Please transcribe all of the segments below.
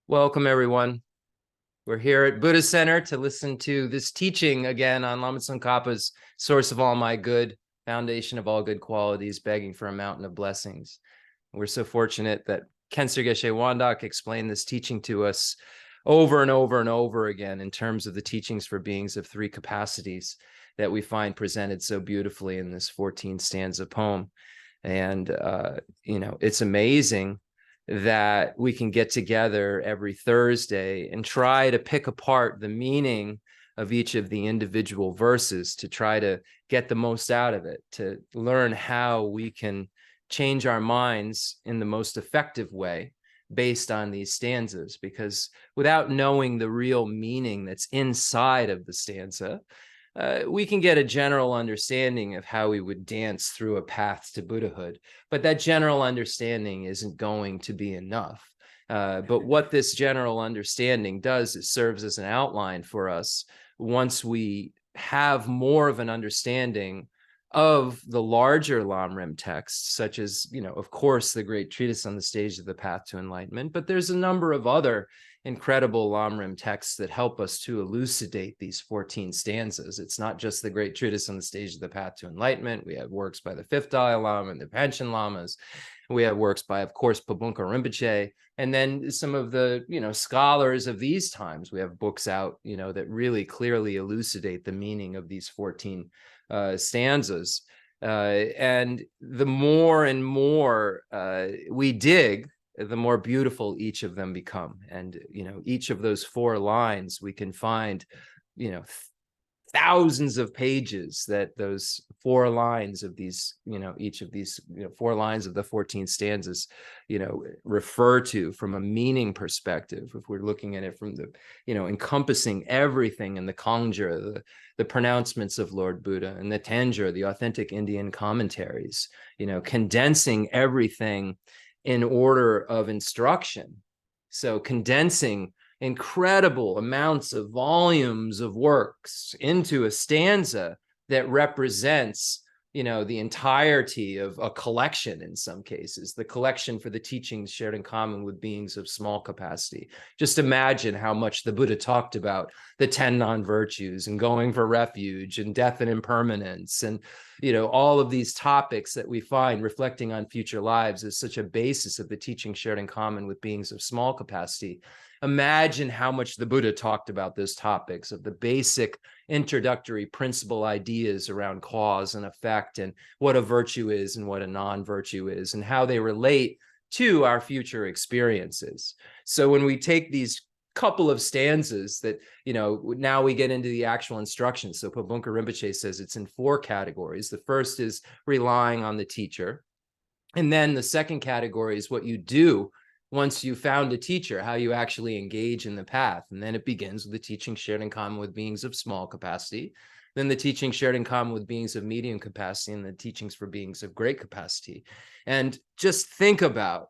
Welcome, everyone. We're here at Buddha Center to listen to this teaching again on Lama Tsongkhapa's Source of All My Good, Foundation of All Good Qualities, Begging for a Mountain of Blessings. We're so fortunate that Khenser Geshe Wandak explained this teaching to us over and over and over again in terms of the teachings for beings of three capacities that we find presented so beautifully in this 14 stanza poem. And, it's amazing that we can get together every Thursday and try to pick apart the meaning of each of the individual verses to try to get the most out of it, to learn how we can change our minds in the most effective way based on these stanzas. Because without knowing the real meaning that's inside of the stanza, we can get a general understanding of how we would dance through a path to Buddhahood, but that general understanding isn't going to be enough. But what this general understanding does is serves as an outline for us once we have more of an understanding of the larger Lamrim texts, such as, of course, the great treatise on the stage of the path to enlightenment, but there's a number of other incredible Lamrim texts that help us to elucidate these 14 stanzas. It's not just the great treatise on the stage of the path to enlightenment. We have works by the Fifth Dalai Lama and the Panchen Lamas. We have works by, of course, Pabunka Rinpoche, and then some of the, scholars of these times. We have books out, that really clearly elucidate the meaning of these 14 stanzas. And the more and more we dig, the more beautiful each of them become. And, each of those four lines, we can find, thousands of pages that those four lines of these, each of these, four lines of the 14 stanzas, refer to from a meaning perspective. If we're looking at it from the, encompassing everything in the Kangjur, the pronouncements of Lord Buddha, and the Tanjur, the authentic Indian commentaries, condensing everything in order of instruction. So condensing incredible amounts of volumes of works into a stanza that represents, the entirety of a collection in some cases, the collection for the teachings shared in common with beings of small capacity. Just imagine how much the Buddha talked about the 10 non-virtues and going for refuge and death and impermanence and, all of these topics that we find reflecting on future lives as such a basis of the teaching shared in common with beings of small capacity. Imagine how much the Buddha talked about those topics of the basic introductory principle ideas around cause and effect and what a virtue is and what a non-virtue is and how they relate to our future experiences. So when we take these couple of stanzas that, now we get into the actual instructions. So Pabunka Rinpoche says it's in four categories. The first is relying on the teacher. And then the second category is what you do once you found a teacher, how you actually engage in the path. And then it begins with the teaching shared in common with beings of small capacity, then the teaching shared in common with beings of medium capacity, and the teachings for beings of great capacity. And just think about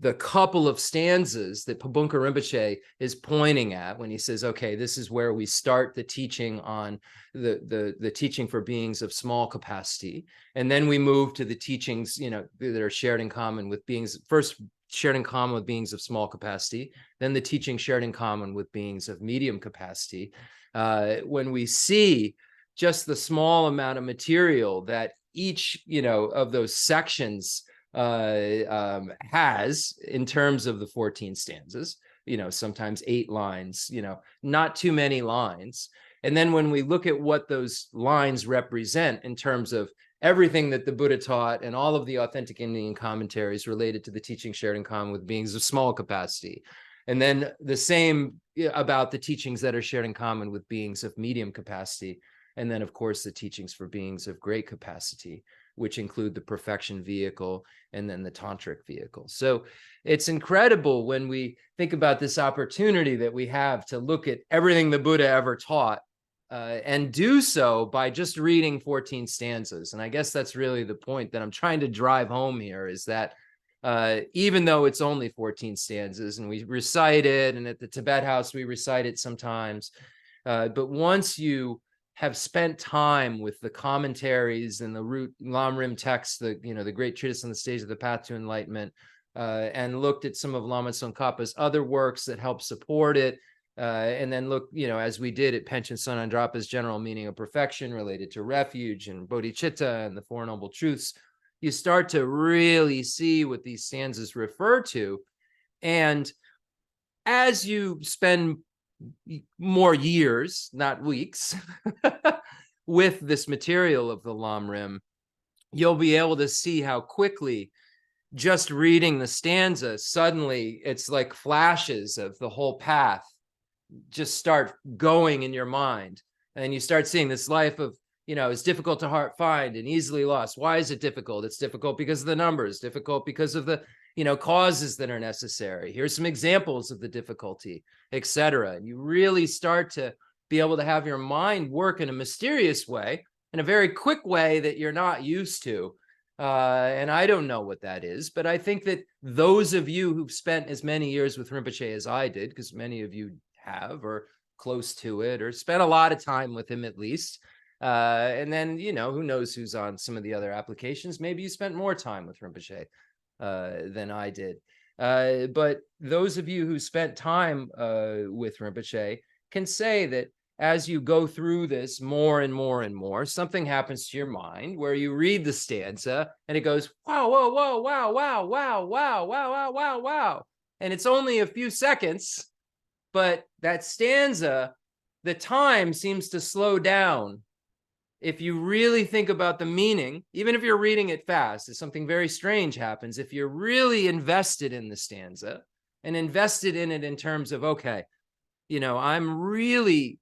the couple of stanzas that Pabunka Rinpoche is pointing at when he says, okay, this is where we start the teaching on the teaching for beings of small capacity. And then we move to the teachings, that are shared in common with beings, first shared in common with beings of small capacity, then the teaching shared in common with beings of medium capacity. When we see just the small amount of material that each, of those sections has in terms of the 14 stanzas, sometimes 8 lines, not too many lines. And then when we look at what those lines represent in terms of everything that the Buddha taught and all of the authentic Indian commentaries related to the teaching shared in common with beings of small capacity, and then the same about the teachings that are shared in common with beings of medium capacity, and then, of course, the teachings for beings of great capacity, which include the perfection vehicle and then the tantric vehicle. So it's incredible when we think about this opportunity that we have to look at everything the Buddha ever taught and do so by just reading 14 stanzas. And I guess that's really the point that I'm trying to drive home here, is that even though it's only 14 stanzas and we recite it, and at the Tibet House we recite it sometimes, but once you have spent time with the commentaries and the root Lamrim texts, the great treatise on the stage of the path to enlightenment, and looked at some of Lama Tsongkhapa's other works that help support it. And then look, as we did at Panchen Sonandrapa's general meaning of perfection related to refuge and bodhicitta and the Four Noble Truths, you start to really see what these stanzas refer to. And as you spend more years, not weeks, with this material of the Lam Rim, you'll be able to see how quickly just reading the stanza, suddenly it's like flashes of the whole path just start going in your mind. And you start seeing this life of, it's difficult to find and easily lost. Why is it difficult? It's difficult because of the numbers, difficult because of the, causes that are necessary. Here's some examples of the difficulty, etc. And you really start to be able to have your mind work in a mysterious way, in a very quick way that you're not used to. And I don't know what that is, but I think that those of you who've spent as many years with Rinpoche as I did, because many of you have, or close to it, or spent a lot of time with him at least, and then, who knows who's on some of the other applications. Maybe you spent more time with Rinpoche than I did. But those of you who spent time with Rinpoche can say that as you go through this more and more and more, something happens to your mind where you read the stanza and it goes, wow, whoa, whoa, wow, wow, wow, wow, wow, wow, wow, wow. And it's only a few seconds, but that stanza, the time seems to slow down. If you really think about the meaning, even if you're reading it fast, if something very strange happens, if you're really invested in the stanza and invested in it in terms of, okay, I'm really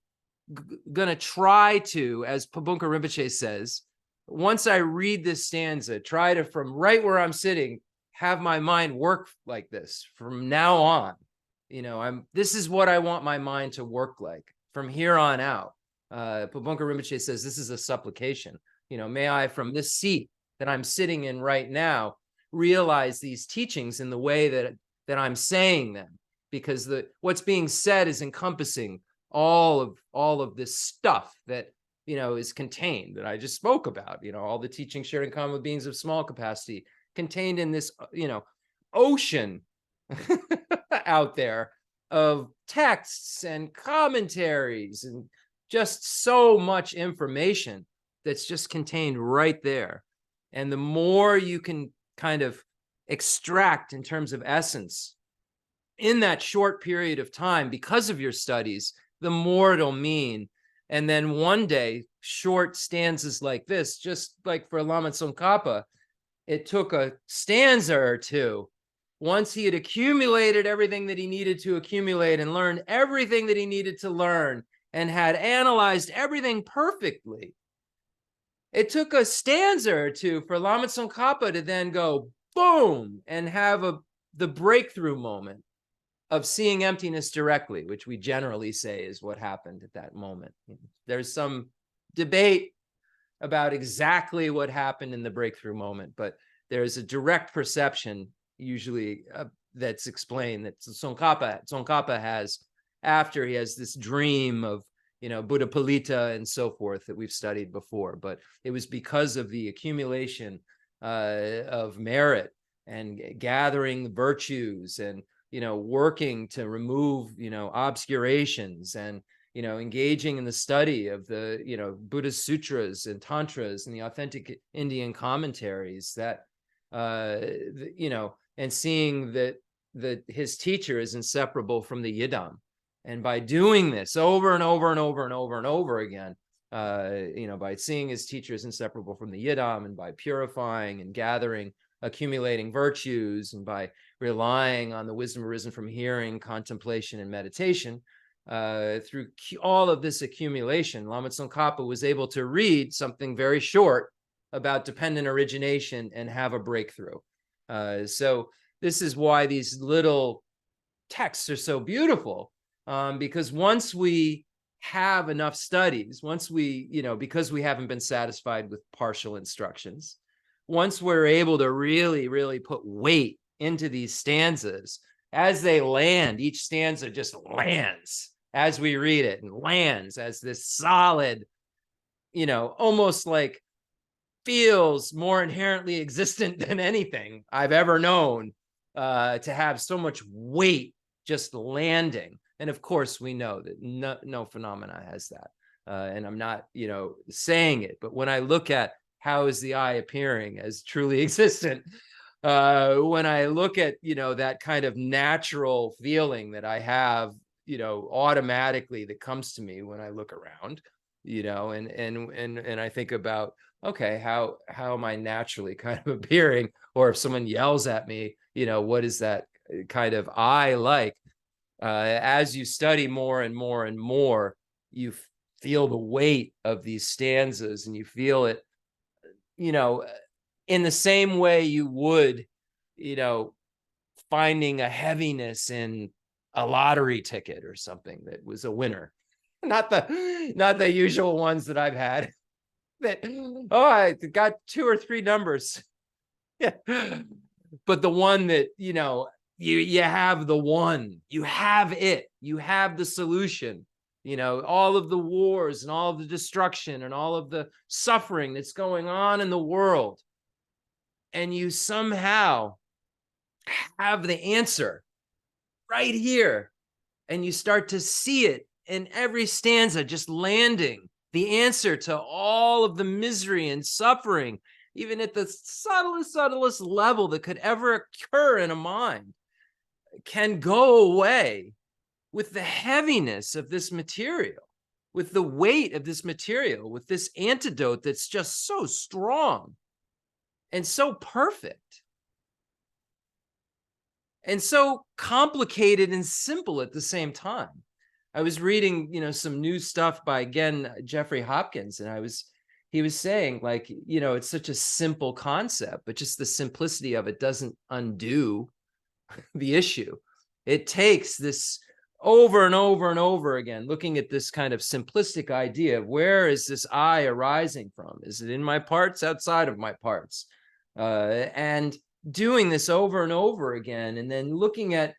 going to try to, as Pabunka Rinpoche says, once I read this stanza, try to, from right where I'm sitting, have my mind work like this from now on. This is what I want my mind to work like from here on out. Pabunka Rinpoche says, this is a supplication. May I, from this seat that I'm sitting in right now, realize these teachings in the way that I'm saying them, because what's being said is encompassing all of this stuff that is contained, that I just spoke about. All the teachings shared in common with beings of small capacity, contained in this ocean out there of texts and commentaries and just so much information that's just contained right there. And the more you can kind of extract in terms of essence in that short period of time because of your studies, the more it'll mean. And then one day, short stanzas like this, just like for Lama Tsongkhapa, it took a stanza or two. Once he had accumulated everything that he needed to accumulate and learned everything that he needed to learn and had analyzed everything perfectly, it took a stanza or two for Lama Tsongkhapa to then go boom and have the breakthrough moment of seeing emptiness directly, which we generally say is what happened at that moment. There's some debate about exactly what happened in the breakthrough moment, but there's a direct perception usually that's explained that Tsongkhapa has after he has this dream of Buddha Palita and so forth that we've studied before. But it was because of the accumulation of merit and gathering virtues and working to remove obscurations and engaging in the study of the Buddhist sutras and tantras and the authentic Indian commentaries that and seeing that his teacher is inseparable from the Yidam. And by doing this over and over and over and over and over again, by seeing his teacher is inseparable from the Yidam, and by purifying and gathering, accumulating virtues, and by relying on the wisdom arisen from hearing, contemplation, and meditation, through all of this accumulation, Lama Tsongkhapa was able to read something very short about dependent origination and have a breakthrough. So this is why these little texts are so beautiful, because once we have enough studies, once we, because we haven't been satisfied with partial instructions, once we're able to really, really put weight into these stanzas, as they land, each stanza just lands as we read it, and lands as this solid, almost like feels more inherently existent than anything I've ever known. to have so much weight just landing. And of course, we know that no phenomena has that. And I'm not, saying it, but when I look at how is the I appearing as truly existent, when I look at, that kind of natural feeling that I have, automatically that comes to me when I look around, and I think about, okay, how am I naturally kind of appearing? Or if someone yells at me, what is that kind of I like? As you study more and more and more, you feel the weight of these stanzas, and you feel it, in the same way you would, finding a heaviness in a lottery ticket or something that was a winner. Not the usual ones that I've had that, oh, I got 2 or 3 numbers. Yeah. But the one that, you have the one, you have it, you have the solution, all of the wars and all of the destruction and all of the suffering that's going on in the world. And you somehow have the answer right here. And you start to see it in every stanza, just landing the answer to all of the misery and suffering, even at the subtlest level that could ever occur in a mind, can go away with the heaviness of this material, with the weight of this material, with this antidote that's just so strong and so perfect and so complicated and simple at the same time. I was reading, some new stuff by, again, Jeffrey Hopkins, and he was saying, like, it's such a simple concept, but just the simplicity of it doesn't undo the issue. It takes this over and over and over again, looking at this kind of simplistic idea of where is this I arising from? Is it in my parts, outside of my parts? And doing this over and over again, and then looking at,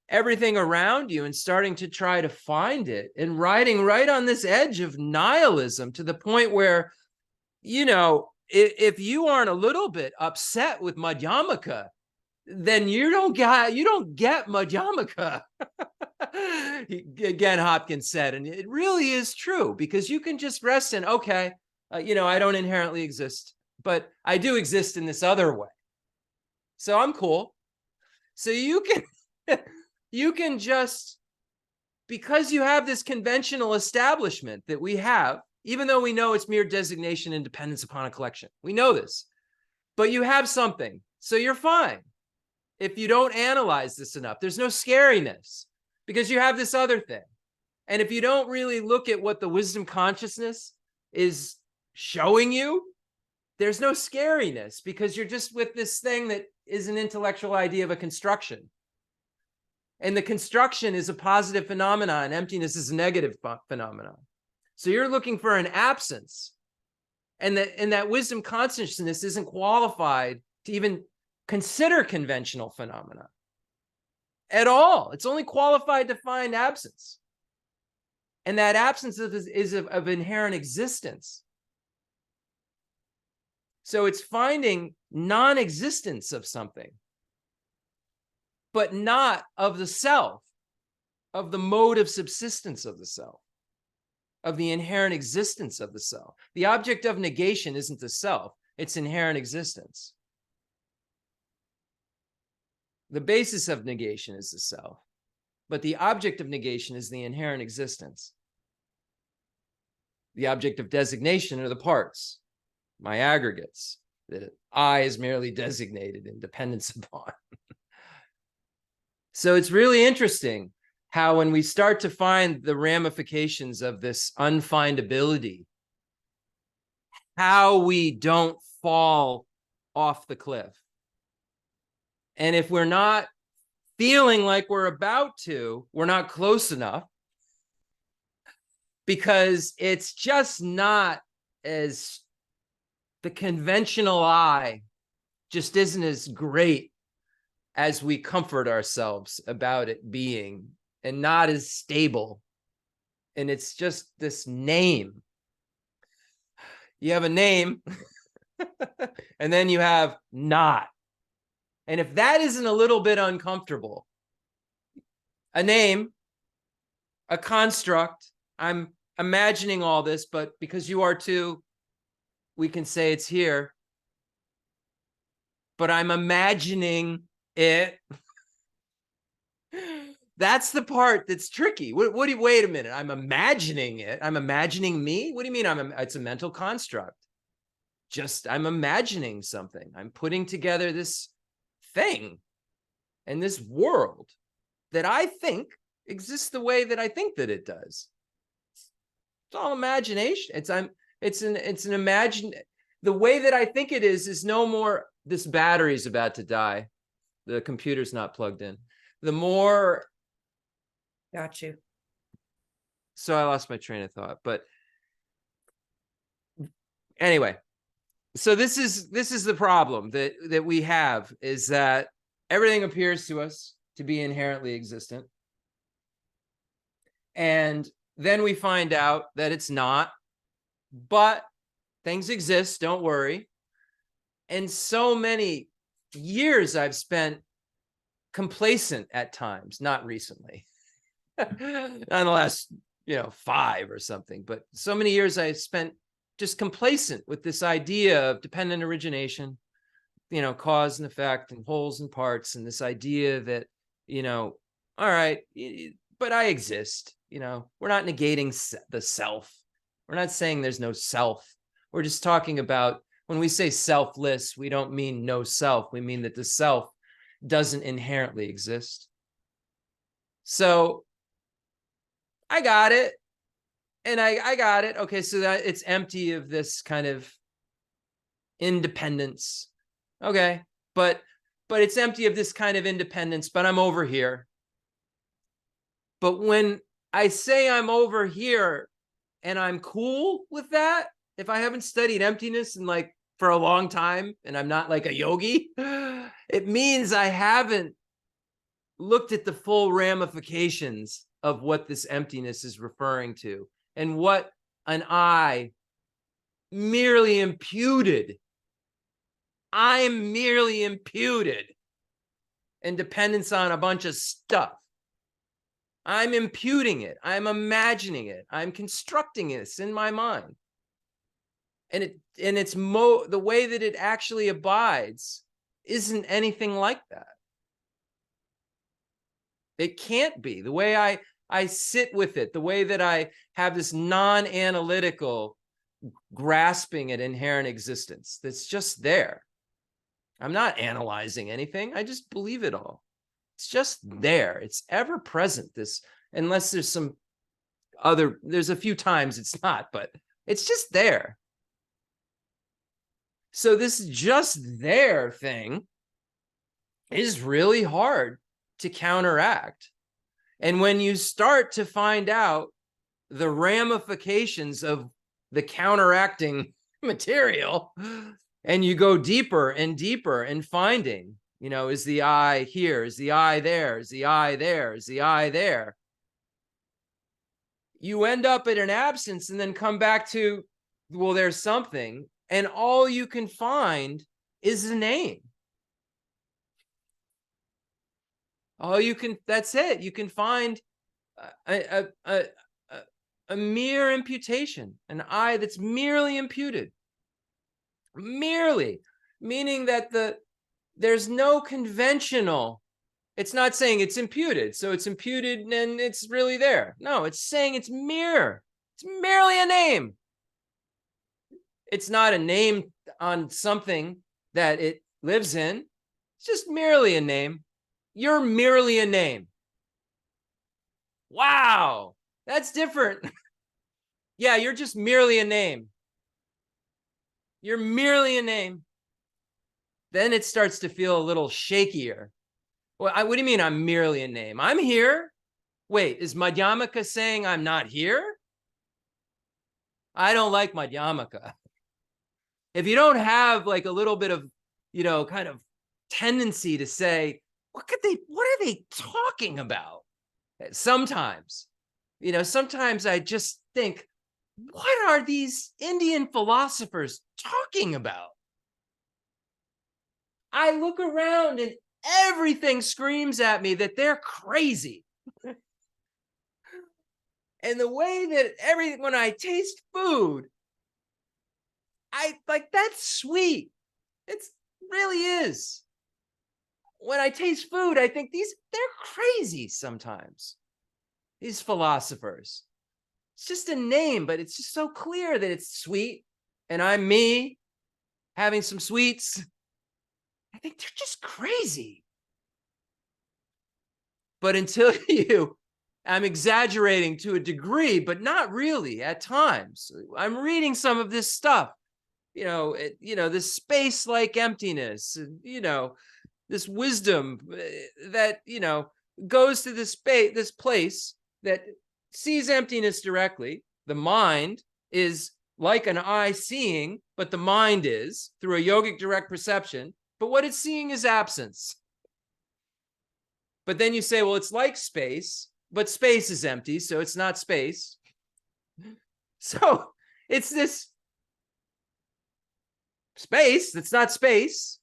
everything around you and starting to try to find it, and riding right on this edge of nihilism to the point where, if you aren't a little bit upset with Madhyamaka, then you don't get Madhyamaka. Again, Hopkins said, and it really is true, because you can just rest in, okay, I don't inherently exist, but I do exist in this other way. So I'm cool. So you can just, because you have this conventional establishment that we have, even though we know it's mere designation and dependence upon a collection, we know this, but you have something, so you're fine. If you don't analyze this enough, there's no scariness because you have this other thing. And if you don't really look at what the wisdom consciousness is showing you, there's no scariness because you're just with this thing that is an intellectual idea of a construction. And the construction is a positive phenomenon, and emptiness is a negative phenomenon. So you're looking for an absence. And that wisdom consciousness isn't qualified to even consider conventional phenomena at all. It's only qualified to find absence. And that absence is of inherent existence. So it's finding non-existence of something, but not of the self, of the mode of subsistence of the self, of the inherent existence of the self. The object of negation isn't the self, it's inherent existence. The basis of negation is the self, but the object of negation is the inherent existence. The object of designation are the parts, my aggregates, that I is merely designated in dependence upon. So it's really interesting how when we start to find the ramifications of this unfindability, how we don't fall off the cliff. And if we're not feeling like we're about to, we're not close enough, because it's just not as, the conventional I just isn't as great as we comfort ourselves about it being, and not as stable. And it's just this name. You have a name, and then you have not. And if that isn't a little bit uncomfortable, a name, a construct, I'm imagining all this, but because you are too, we can say it's here. But I'm imagining it. That's the part that's tricky. What do you, wait a minute, I'm imagining it. I'm imagining me? What do you mean it's a mental construct? Just, I'm imagining something. I'm putting together this thing and this world that I think exists the way that I think that it does. It's all imagination. It's an imagine. The way that I think it is no more, this battery's about to die. The computer's not plugged in. The more. Got you. So I lost my train of thought, but anyway, so this is the problem that we have, is that everything appears to us to be inherently existent. And then we find out that it's not, but things exist, don't worry. And so many years I've spent complacent at times, not recently, not in the last, 5 or something, but so many years I spent just complacent with this idea of dependent origination, cause and effect and wholes and parts, and this idea that, all right, but I exist, we're not negating the self. We're not saying there's no self. We're just talking about, when we say selfless, we don't mean no self. We mean that the self doesn't inherently exist. So I got it. And I got it. Okay, so that it's empty of this kind of independence. Okay, but it's empty of this kind of independence, but I'm over here. But when I say I'm over here and I'm cool with that, if I haven't studied emptiness in for a long time and I'm not like a yogi, it means I haven't looked at the full ramifications of what this emptiness is referring to, and what an I merely imputed. I'm merely imputed in dependence on a bunch of stuff. I'm imputing it. I'm imagining it. I'm constructing this in my mind. And it's the way that it actually abides isn't anything like that. It can't be. The way I sit with it, the way that I have this non-analytical grasping at inherent existence that's just there. I'm not analyzing anything. I just believe it all. It's just there. It's ever present. Unless there's there's a few times it's not, but it's just there. So this just there thing is really hard to counteract. And when you start to find out the ramifications of the counteracting material, and you go deeper and deeper and finding, is the I here? Is the I there? Is the I there? Is the I there? You end up at an absence and then come back to, well, there's something. And all you can find is a name. That's it. You can find a mere imputation, an I that's merely imputed. Merely, meaning that there's no conventional, it's not saying it's imputed, so it's imputed and it's really there. No, it's saying it's merely a name. It's not a name on something that it lives in. It's just merely a name. You're merely a name. Wow, that's different. Yeah, you're just merely a name. You're merely a name. Then it starts to feel a little shakier. Well, what do you mean I'm merely a name? I'm here. Wait, is Madhyamaka saying I'm not here? I don't like Madhyamaka. If you don't have a little bit of, kind of tendency to say, what are they talking about? Sometimes, sometimes I just think, what are these Indian philosophers talking about? I look around and everything screams at me that they're crazy. And the way that when I taste food, I like, that's sweet. It's really is. When I taste food, I think they're crazy sometimes. These philosophers. It's just a name, but it's just so clear that it's sweet. And I'm me having some sweets. I think they're just crazy. But until I'm exaggerating to a degree, but not really at times. I'm reading some of this stuff, this space-like emptiness, this wisdom that, goes to this place that sees emptiness directly. The mind is like an eye seeing, but the mind is through a yogic direct perception. But what it's seeing is absence. But then you say, well, it's like space, but space is empty, so it's not space. So it's this space that's not space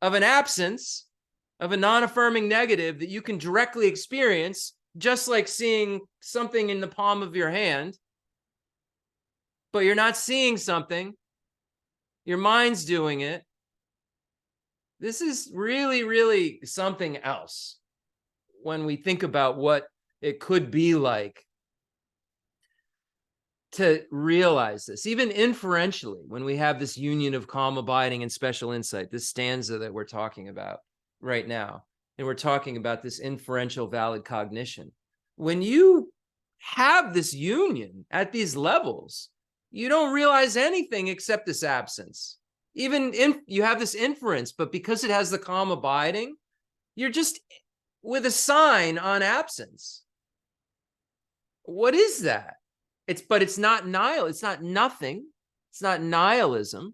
of an absence of a non-affirming negative that you can directly experience, just like seeing something in the palm of your hand. But you're not seeing something. Your mind's doing it. This is really, really something else when we think about what it could be like to realize this, even inferentially, when we have this union of calm abiding and special insight, this stanza that we're talking about right now, and we're talking about this inferential valid cognition. When you have this union at these levels, you don't realize anything except this absence. Even you have this inference, but because it has the calm abiding, you're just with a sign on absence. What is that? But it's not nihil. It's not nothing. It's not nihilism.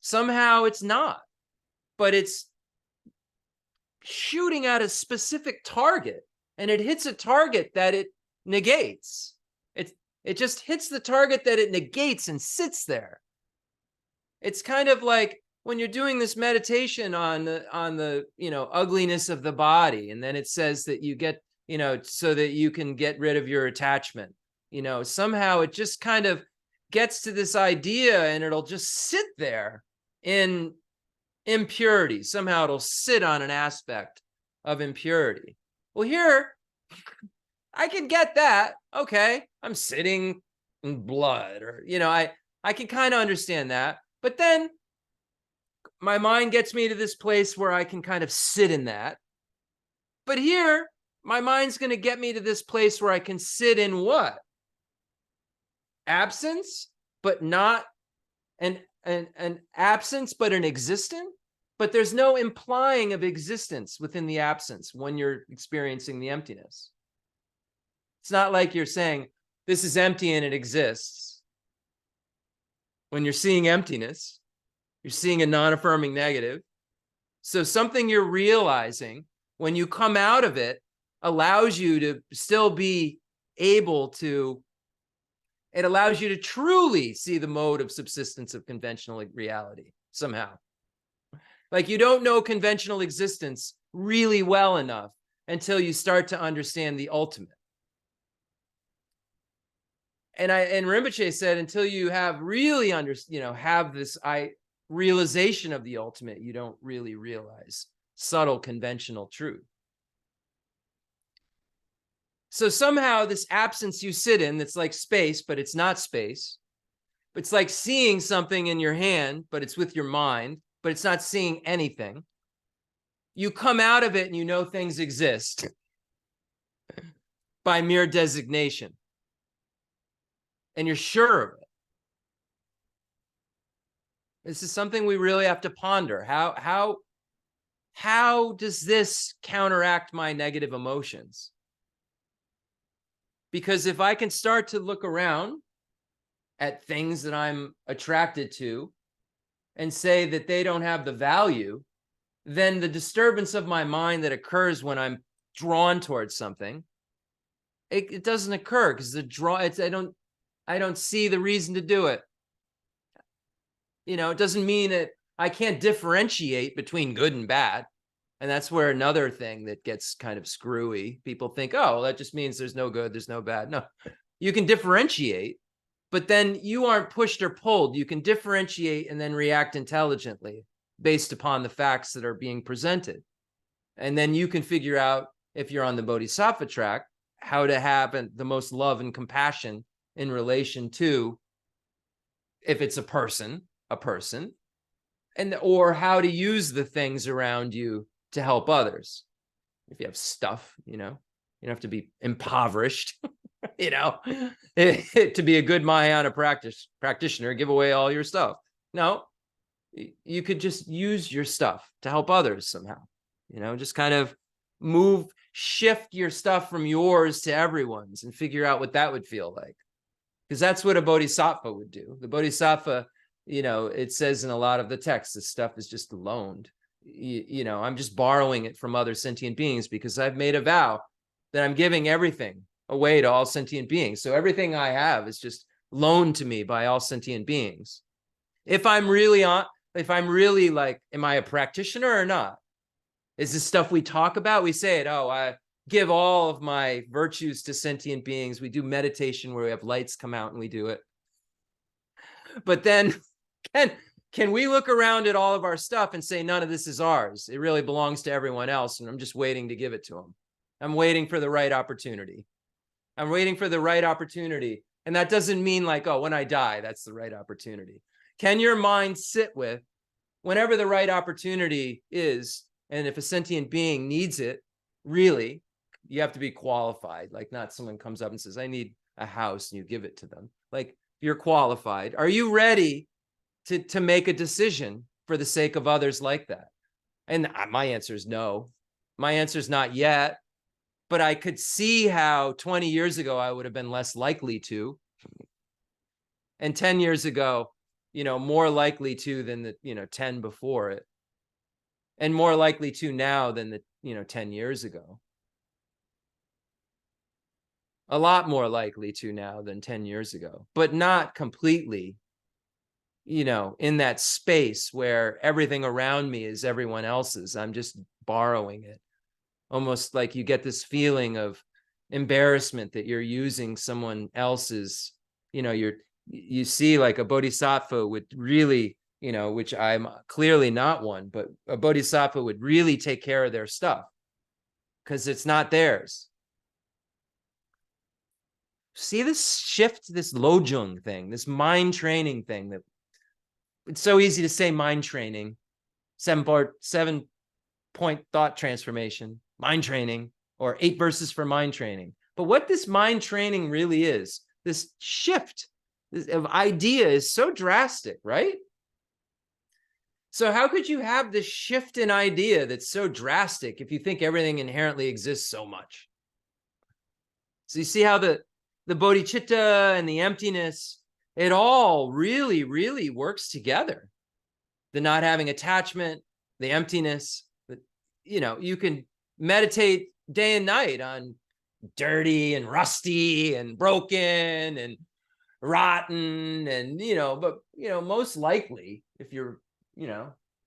Somehow it's not, but it's shooting at a specific target, and it hits a target that it negates. It just hits the target that it negates and sits there. It's kind of like when you're doing this meditation on the ugliness of the body, and then it says that you get, so that you can get rid of your attachment. Somehow it just kind of gets to this idea, and it'll just sit there in impurity. Somehow it'll sit on an aspect of impurity. Well, here, I can get that. Okay, I'm sitting in blood, or, I can kind of understand that. But then my mind gets me to this place where I can kind of sit in that. But here, my mind's going to get me to this place where I can sit in what? Absence, but not an absence, but an existence. But there's no implying of existence within the absence when you're experiencing the emptiness. It's not like you're saying, this is empty and it exists. When you're seeing emptiness, you're seeing a non-affirming negative. So something you're realizing when you come out of it allows you to still be able to, it allows you to truly see the mode of subsistence of conventional reality somehow. Like, you don't know conventional existence really well enough until you start to understand the ultimate. And Rinpoche said, until you have really have this realization of the ultimate, you don't really realize subtle conventional truth. So somehow this absence you sit in, that's like space, but it's not space. It's like seeing something in your hand, but it's with your mind, but it's not seeing anything. You come out of it and you know things exist by mere designation. And you're sure of it. This is something we really have to ponder. How does this counteract my negative emotions? Because if I can start to look around at things that I'm attracted to and say that they don't have the value, then the disturbance of my mind that occurs when I'm drawn towards something, it doesn't occur, because I don't see the reason to do it. It doesn't mean that I can't differentiate between good and bad. And that's where another thing that gets kind of screwy. People think, oh, that just means there's no good, there's no bad. No, you can differentiate, but then you aren't pushed or pulled. You can differentiate and then react intelligently based upon the facts that are being presented. And then you can figure out, if you're on the bodhisattva track, how to have the most love and compassion in relation to, if it's a person, and or how to use the things around you to help others. If you have stuff, you don't have to be impoverished, to be a good Mahayana practitioner, give away all your stuff. No, you could just use your stuff to help others somehow, just kind of shift your stuff from yours to everyone's and figure out what that would feel like. Because that's what a bodhisattva would do. The bodhisattva, it says in a lot of the texts, this stuff is just loaned. I'm just borrowing it from other sentient beings because I've made a vow that I'm giving everything away to all sentient beings. So everything I have is just loaned to me by all sentient beings. If I'm really like, am I a practitioner or not? Is this stuff we talk about? We say it, oh, I give all of my virtues to sentient beings. We do meditation where we have lights come out and we do it. But then can we look around at all of our stuff and say, none of this is ours? It really belongs to everyone else. And I'm just waiting to give it to them. I'm waiting for the right opportunity. I'm waiting for the right opportunity. And that doesn't mean like, oh, when I die, that's the right opportunity. Can your mind sit with whenever the right opportunity is? And if a sentient being needs it, really, you have to be qualified. Like, not someone comes up and says, I need a house, and you give it to them. Like, you're qualified. Are you ready to make a decision for the sake of others like that? And my answer is no. My answer is not yet. But I could see how 20 years ago I would have been less likely to. And 10 years ago, more likely to than the 10 before it. And more likely to now than the 10 years ago. A lot more likely to now than 10 years ago, but not completely, in that space where everything around me is everyone else's. I'm just borrowing it. Almost like you get this feeling of embarrassment that you're using someone else's, you see like a bodhisattva would really, which I'm clearly not one, but a bodhisattva would really take care of their stuff because it's not theirs. See this shift, this lojung thing, this mind training thing, that it's so easy to say mind training, 7-point thought transformation, mind training, or 8 verses for mind training. But what this mind training really is, this shift of idea is so drastic, right? So how could you have this shift in idea that's so drastic if you think everything inherently exists so much? So you see how the bodhicitta and the emptiness, it all really, really works together. The not having attachment, the emptiness, you can meditate day and night on dirty and rusty and broken and rotten and, but, most likely if you're,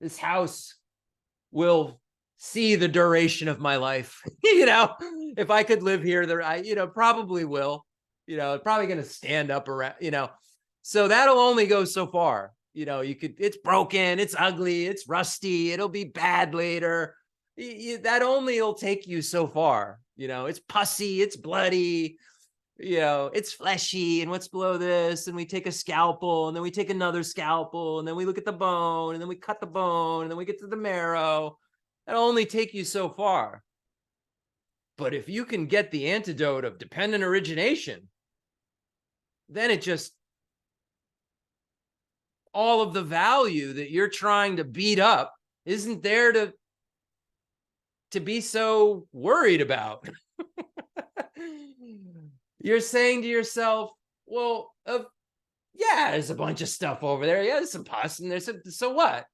this house will see the duration of my life. If I could live here, I probably will. Probably going to stand up around, so that'll only go so far. It's broken, it's ugly, it's rusty, it'll be bad later. That only will take you so far. It's pussy, it's bloody, it's fleshy, and what's below this? And we take a scalpel, and then we take another scalpel, and then we look at the bone, and then we cut the bone, and then we get to the marrow. That'll only take you so far. But if you can get the antidote of dependent origination, then it just, all of the value that you're trying to beat up isn't there to be so worried about. You're saying to yourself, well, yeah, there's a bunch of stuff over there. Yeah, there's some pus, and so what?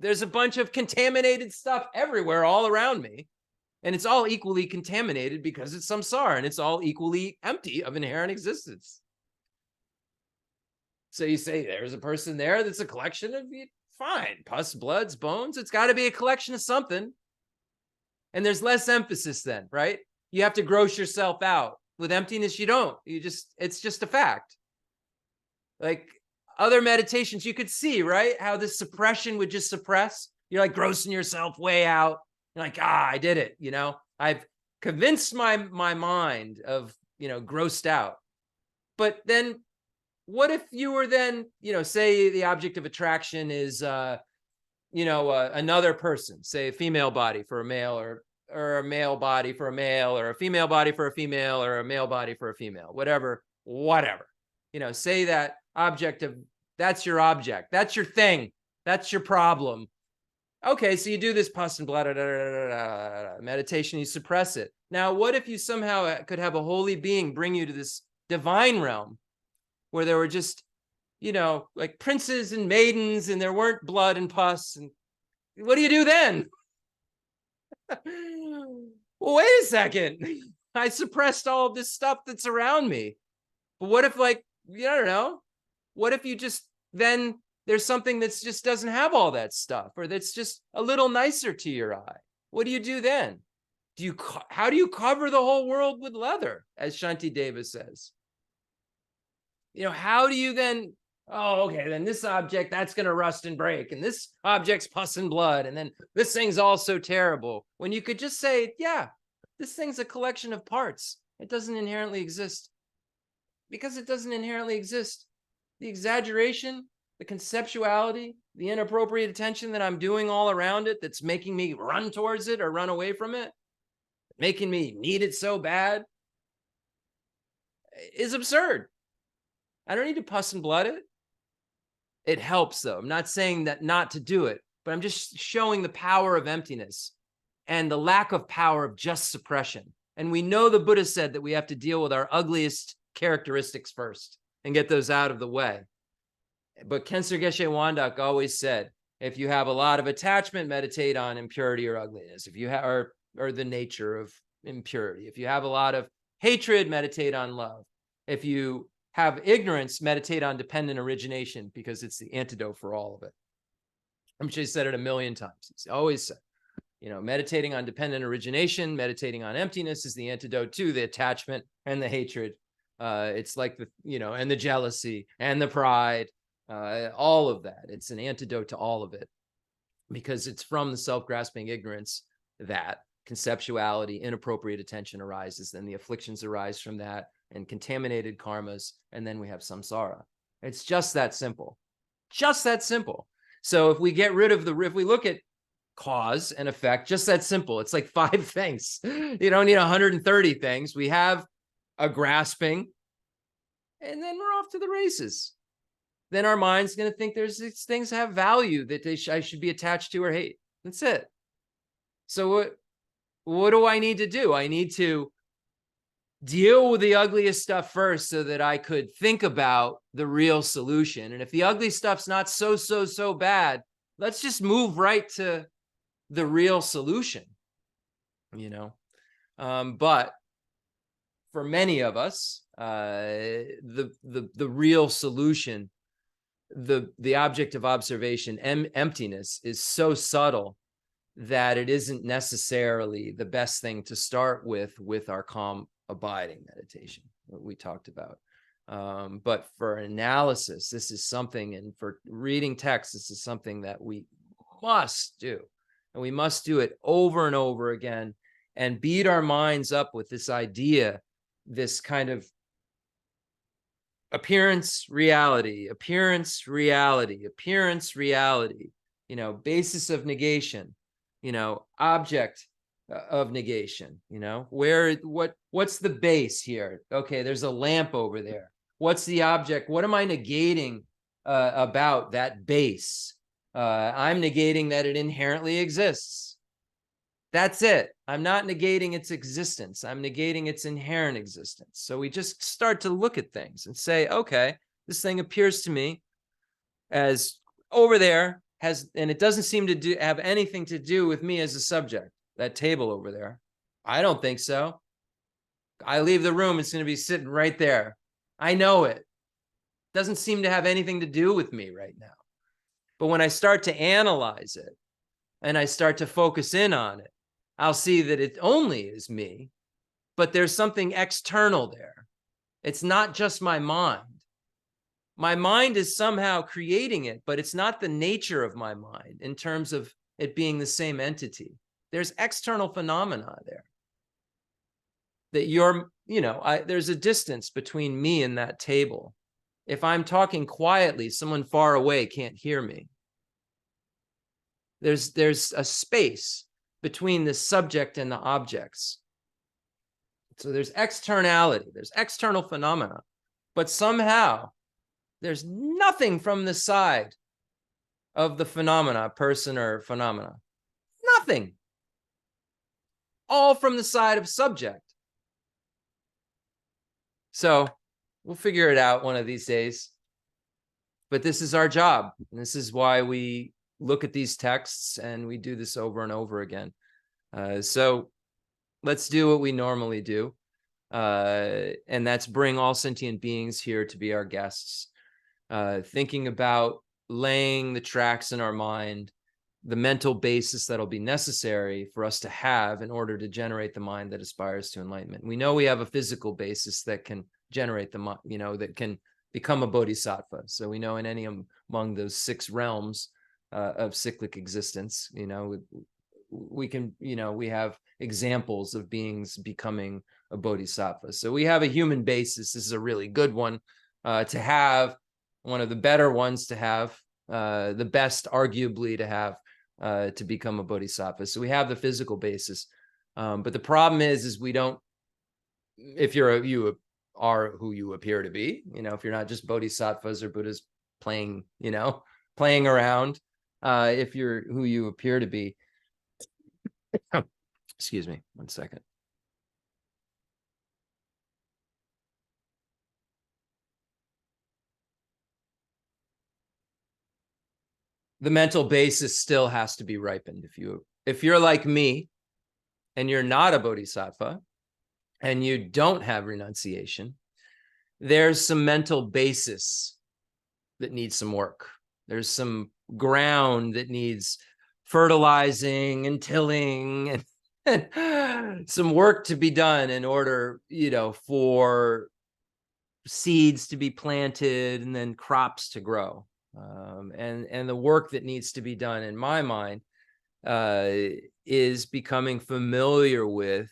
There's a bunch of contaminated stuff everywhere all around me. And it's all equally contaminated because it's samsara, and it's all equally empty of inherent existence. So you say there's a person there that's a collection of fine. Pus, bloods, bones. It's got to be a collection of something. And there's less emphasis then, right? You have to gross yourself out. With emptiness, you don't. It's just a fact. Like other meditations, you could see, right? How this suppression would just suppress. You're like grossing yourself way out. You're like, I did it. I've convinced my mind of, grossed out. But then what if you were then, say the object of attraction is, another person, say a female body for a male, or a male body for a male, or a female body for a female, or a male body for a female, whatever. Say that that's your object, that's your thing, that's your problem. Okay, so you do this pus and blood meditation, you suppress it. Now, what if you somehow could have a holy being bring you to this divine realm where there were just, like princes and maidens, and there weren't blood and pus? And what do you do then? Well, wait a second. I suppressed all of this stuff that's around me. But what if, I don't know. What if you just then there's something that's just doesn't have all that stuff, or that's just a little nicer to your eye? What do you do then? How do you cover the whole world with leather, as Shantideva says? How do you then, okay, then this object, that's going to rust and break, and this object's pus and blood, and then this thing's all so terrible, when you could just say, yeah, this thing's a collection of parts. It doesn't inherently exist. Because it doesn't inherently exist. The exaggeration, the conceptuality, the inappropriate attention that I'm doing all around it, that's making me run towards it or run away from it, making me need it so bad, is absurd. I don't need to pus and blood it. It helps, though. I'm not saying that not to do it, but I'm just showing the power of emptiness and the lack of power of just suppression. And we know the Buddha said that we have to deal with our ugliest characteristics first and get those out of the way. But Khyentse Geshe Wandak always said, if you have a lot of attachment, meditate on impurity or ugliness. If you have, or the nature of impurity. If you have a lot of hatred, meditate on love. If you have ignorance, meditate on dependent origination, because it's the antidote for all of it. I'm sure he said it a million times. He's always said, meditating on dependent origination, meditating on emptiness is the antidote to the attachment and the hatred. It's like and the jealousy and the pride, all of that. It's an antidote to all of it, because it's from the self-grasping ignorance that conceptuality, inappropriate attention arises, and the afflictions arise from that, and contaminated karmas, and then we have samsara. It's just that simple. Just that simple. So if we get rid of if we look at cause and effect, just that simple. It's like 5 things. You don't need 130 things. We have a grasping, and then we're off to the races. Then our mind's going to think these things have value that I should be attached to or hate. That's it. So what do I need to do? I need to deal with the ugliest stuff first, so that I could think about the real solution. And if the ugly stuff's not so bad, let's just move right to the real solution, but for many of us, the real solution, the object of observation, emptiness, is so subtle that it isn't necessarily the best thing to start with our calm abiding meditation, what we talked about. But for analysis, this is something, and for reading text, this is something that we must do. And we must do it over and over again, and beat our minds up with this idea, this kind of appearance, reality, basis of negation, object of negation, what's the base here? Okay, there's a lamp over there. What's the object? What am I negating about that base? I'm negating that it inherently exists. That's it. I'm not negating its existence. I'm negating its inherent existence. So we just start to look at things and say, okay, this thing appears to me as over there, and it doesn't seem to have anything to do with me as a subject. That table over there, I don't think so. I leave the room, it's going to be sitting right there. I know it. Doesn't seem to have anything to do with me right now. But when I start to analyze it and I start to focus in on it, I'll see that it only is me, but there's something external there. It's not just my mind. My mind is somehow creating it, but it's not the nature of my mind in terms of it being the same entity. There's external phenomena there. That there's a distance between me and that table. If I'm talking quietly, someone far away can't hear me. There's a space between the subject and the objects. So there's externality, there's external phenomena, but somehow there's nothing from the side of the phenomena, person or phenomena. Nothing. All from the side of subject. So we'll figure it out one of these days. But this is our job. And this is why we look at these texts and we do this over and over again. So let's do what we normally do. And that's bring all sentient beings here to be our guests. Thinking about laying the tracks in our mind, the mental basis that'll be necessary for us to have in order to generate the mind that aspires to enlightenment. We know we have a physical basis that can generate the mind, that can become a bodhisattva. So we know in any among those 6 realms of cyclic existence, we can, we have examples of beings becoming a bodhisattva. So we have a human basis. This is a really good one to have, one of the better ones to have, the best arguably to have to become a bodhisattva. So we have the physical basis. But the problem is we don't, if you are who you appear to be, if you're not just bodhisattvas or Buddhas playing around, if you're who you appear to be, excuse me, one second. The mental basis still has to be ripened. If you're like me and you're not a bodhisattva and you don't have renunciation, there's some mental basis that needs some work. There's some ground that needs fertilizing and tilling and some work to be done in order, for seeds to be planted and then crops to grow. And the work that needs to be done, in my mind, is becoming familiar with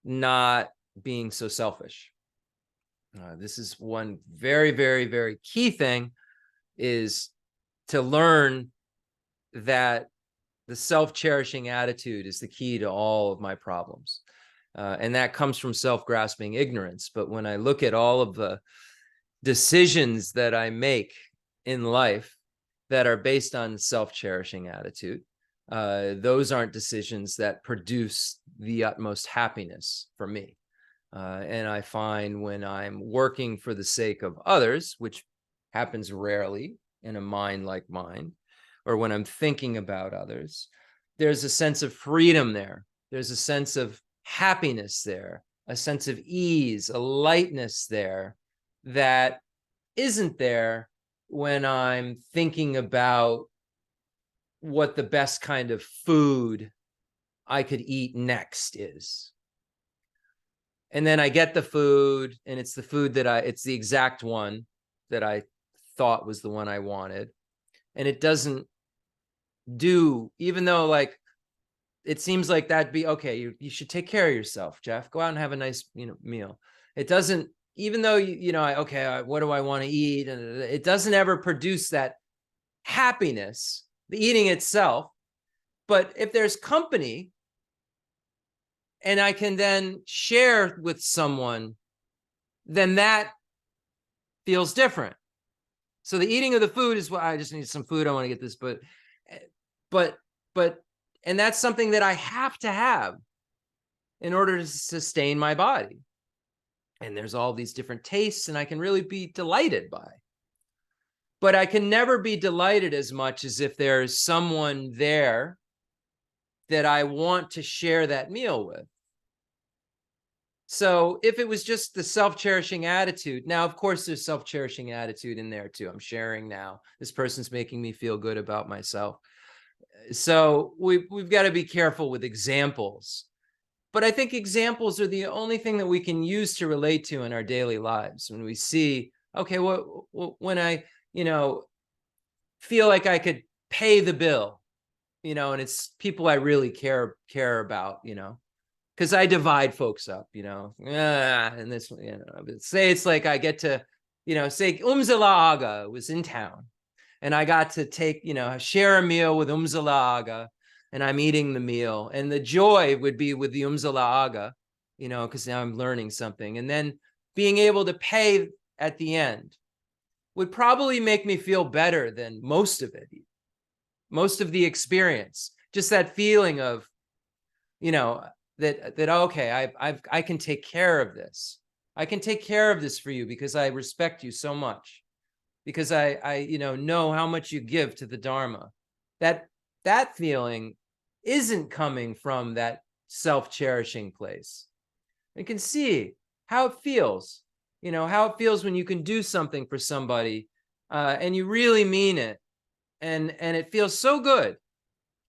not being so selfish. This is one very, very, very key thing, is to learn that the self-cherishing attitude is the key to all of my problems. And that comes from self-grasping ignorance. But when I look at all of the decisions that I make in life that are based on self-cherishing attitude, those aren't decisions that produce the utmost happiness for me. And I find when I'm working for the sake of others, which happens rarely in a mind like mine, or when I'm thinking about others, there's a sense of freedom there. There's a sense of happiness there, a sense of ease, a lightness there that isn't there when I'm thinking about what the best kind of food I could eat next is. And then I get the food, and it's the food it's the exact one that I thought was the one I wanted. And it doesn't do, even though it seems like that'd be okay. You should take care of yourself, Jeff. Go out and have a nice, meal. It doesn't, even though, what do I want to eat? And it doesn't ever produce that happiness, the eating itself. But if there's company and I can then share with someone, then that feels different. So the eating of the food is what I just need some food. I want to get this, and that's something that I have to have in order to sustain my body. And there's all these different tastes, and I can really be delighted by. But I can never be delighted as much as if there's someone there that I want to share that meal with. So if it was just the self-cherishing attitude, now, of course, there's self-cherishing attitude in there too. I'm sharing now. This person's making me feel good about myself. So we've got to be careful with examples. But I think examples are the only thing that we can use to relate to in our daily lives. When we see, okay, when I, feel like I could pay the bill, and it's people I really care about, because I divide folks up, and this, say it's like I get to, say Umzala Aga was in town and I got to take, share a meal with Umzala Aga, and I'm eating the meal, and the joy would be with the Umzala Aga, because now I'm learning something. And then being able to pay at the end would probably make me feel better than most of it, most of the experience. Just that feeling of, that okay, I can take care of this. I can take care of this for you because I respect you so much, because I know how much you give to the Dharma. That feeling isn't coming from that self-cherishing place. You can see how it feels, how it feels when you can do something for somebody and you really mean it, and it feels so good.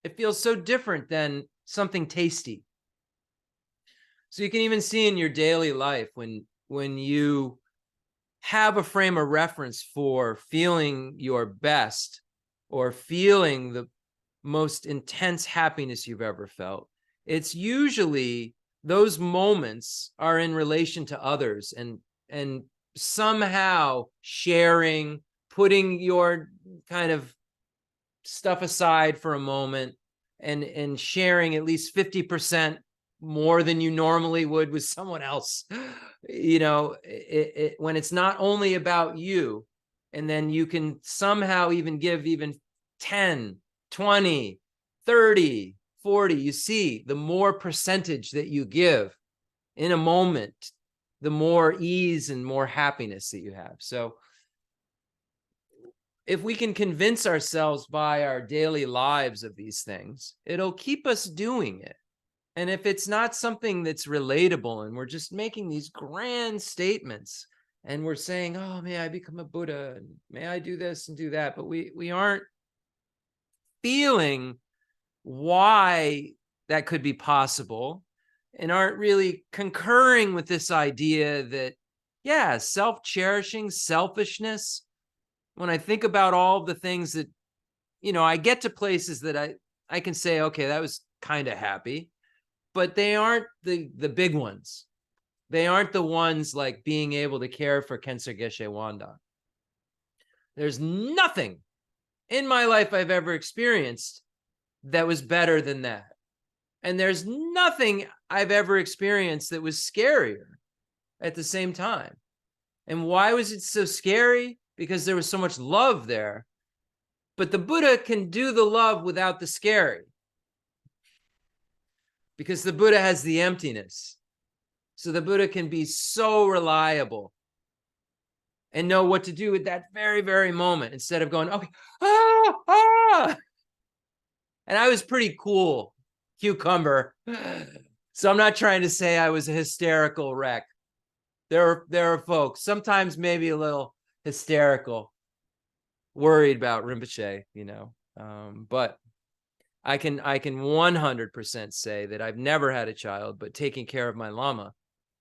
It feels so different than something tasty. So you can even see in your daily life when you have a frame of reference for feeling your best or feeling the most intense happiness you've ever felt, it's usually those moments are in relation to others, and somehow sharing, putting your kind of stuff aside for a moment and sharing at least 50% more than you normally would with someone else, when it's not only about you, and then you can somehow even give even 10, 20, 30, 40, you see, the more percentage that you give in a moment, the more ease and more happiness that you have. So if we can convince ourselves by our daily lives of these things, it'll keep us doing it. And if it's not something that's relatable and we're just making these grand statements and we're saying, oh, may I become a Buddha, and may I do this and do that, but we aren't feeling why that could be possible, and aren't really concurring with this idea that, yeah, self-cherishing, selfishness, when I think about all the things that, I get to places that I can say, okay, that was kind of happy, but they aren't the big ones. They aren't the ones like being able to care for Kensei Geshe Wanda. There's nothing in my life I've ever experienced that was better than that. And there's nothing I've ever experienced that was scarier at the same time. And why was it so scary? Because there was so much love there. But the Buddha can do the love without the scary, because the Buddha has the emptiness. So the Buddha can be so reliable and know what to do at that very, very moment, instead of going, okay, And I was pretty cool, cucumber. So I'm not trying to say I was a hysterical wreck. There are folks, sometimes maybe a little hysterical, worried about Rinpoche, but I can 100% say that I've never had a child, but taking care of my Lama,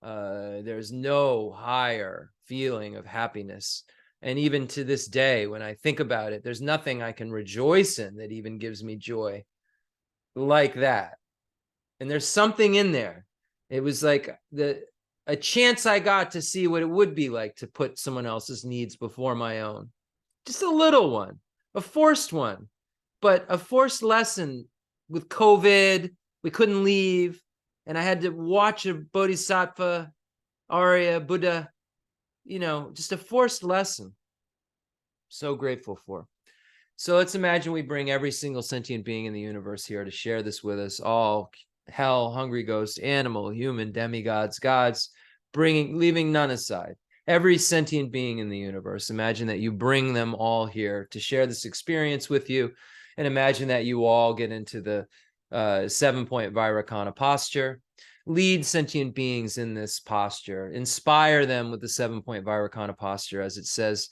there's no higher feeling of happiness. And even to this day, when I think about it, there's nothing I can rejoice in that even gives me joy like that. And there's something in there. It was like a chance I got to see what it would be like to put someone else's needs before my own. Just a little one, a forced one, but a forced lesson with COVID. We couldn't leave, and I had to watch a Bodhisattva, Arya, Buddha, just a forced lesson. So grateful for. So let's imagine we bring every single sentient being in the universe here to share this with us, all hell, hungry ghosts, animal, human, demigods, gods, leaving none aside. Every sentient being in the universe, imagine that you bring them all here to share this experience with you, and imagine that you all get into the 7-point Vairocana posture. lead sentient beings in this posture, inspire them with the 7-point Vairocana posture, as it says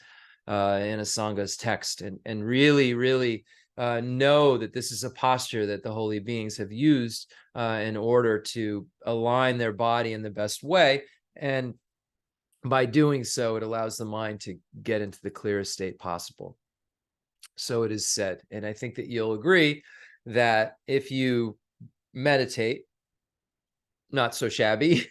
in a Sangha's text, and really, really know that this is a posture that the holy beings have used in order to align their body in the best way. And by doing so, it allows the mind to get into the clearest state possible. So it is said. And I think that you'll agree that if you meditate, not so shabby,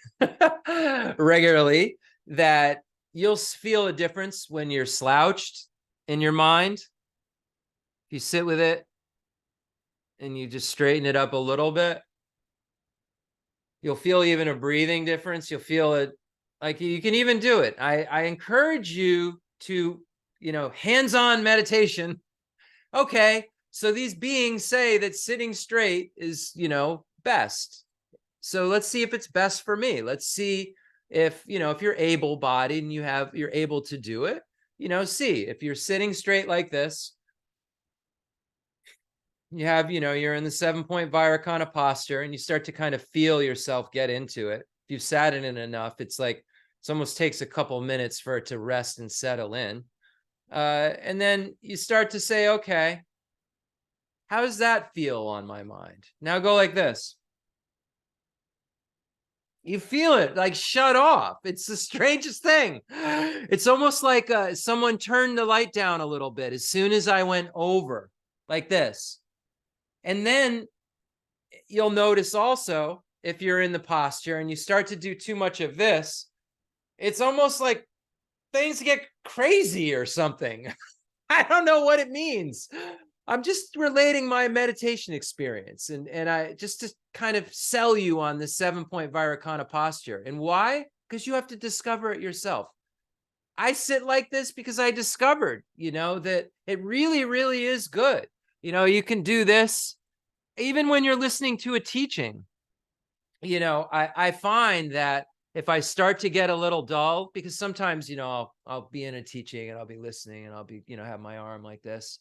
regularly, that you'll feel a difference when you're slouched in your mind. If you sit with it and you just straighten it up a little bit, you'll feel even a breathing difference. You'll feel it, like you can even do it. I encourage you to, hands-on meditation. Okay, so these beings say that sitting straight is, best. So let's see if it's best for me. Let's see if you're able-bodied and you're able to do it. See if you're sitting straight like this. You have, you're in the 7-point Vairocana posture, and you start to kind of feel yourself get into it. If you've sat in it enough, it's like it almost takes a couple minutes for it to rest and settle in. And then you start to say, okay, how does that feel on my mind? Now go like this. You feel it like shut off. It's the strangest thing. It's almost like someone turned the light down a little bit as soon as I went over like this. And then you'll notice also, if you're in the posture and you start to do too much of this, it's almost like things get crazy or something. I don't know what it means. I'm just relating my meditation experience, and I just to kind of sell you on the 7-point Vairocana posture. And why? Because you have to discover it yourself. I sit like this because I discovered, that it really, really is good. You can do this even when you're listening to a teaching. I find that if I start to get a little dull, because sometimes, I'll be in a teaching and I'll be listening and I'll be, have my arm like this,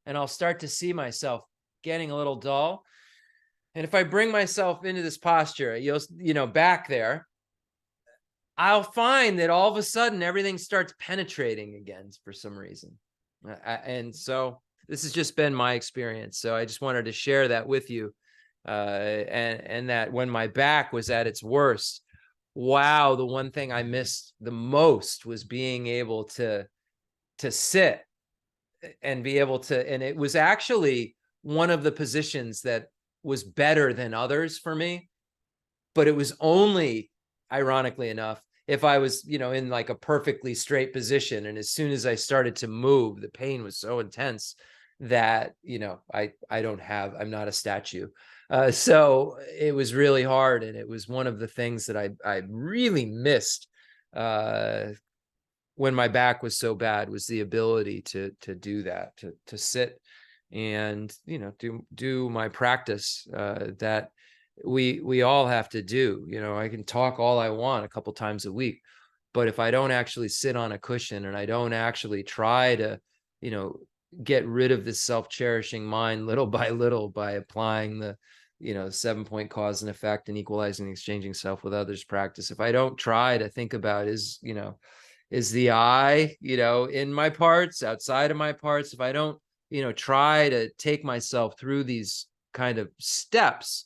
and I'll start to see myself getting a little dull. And if I bring myself into this posture, back there, I'll find that all of a sudden everything starts penetrating again for some reason. And so this has just been my experience. So I just wanted to share that with you. And that when my back was at its worst, wow, the one thing I missed the most was being able to sit and be able to, and it was actually one of the positions that was better than others for me, but it was only, ironically enough, if I was, in like a perfectly straight position. And as soon as I started to move, the pain was so intense that, I'm not a statue. So it was really hard. And it was one of the things that I really missed when my back was so bad, was the ability to do that, to sit and, do my practice that we all have to do. I can talk all I want a couple times a week, but if I don't actually sit on a cushion and I don't actually try to, get rid of this self-cherishing mind little by little by applying the 7-point cause and effect and equalizing and exchanging self with others practice, if I don't try to think about is the I, in my parts, outside of my parts, if I don't, try to take myself through these kind of steps,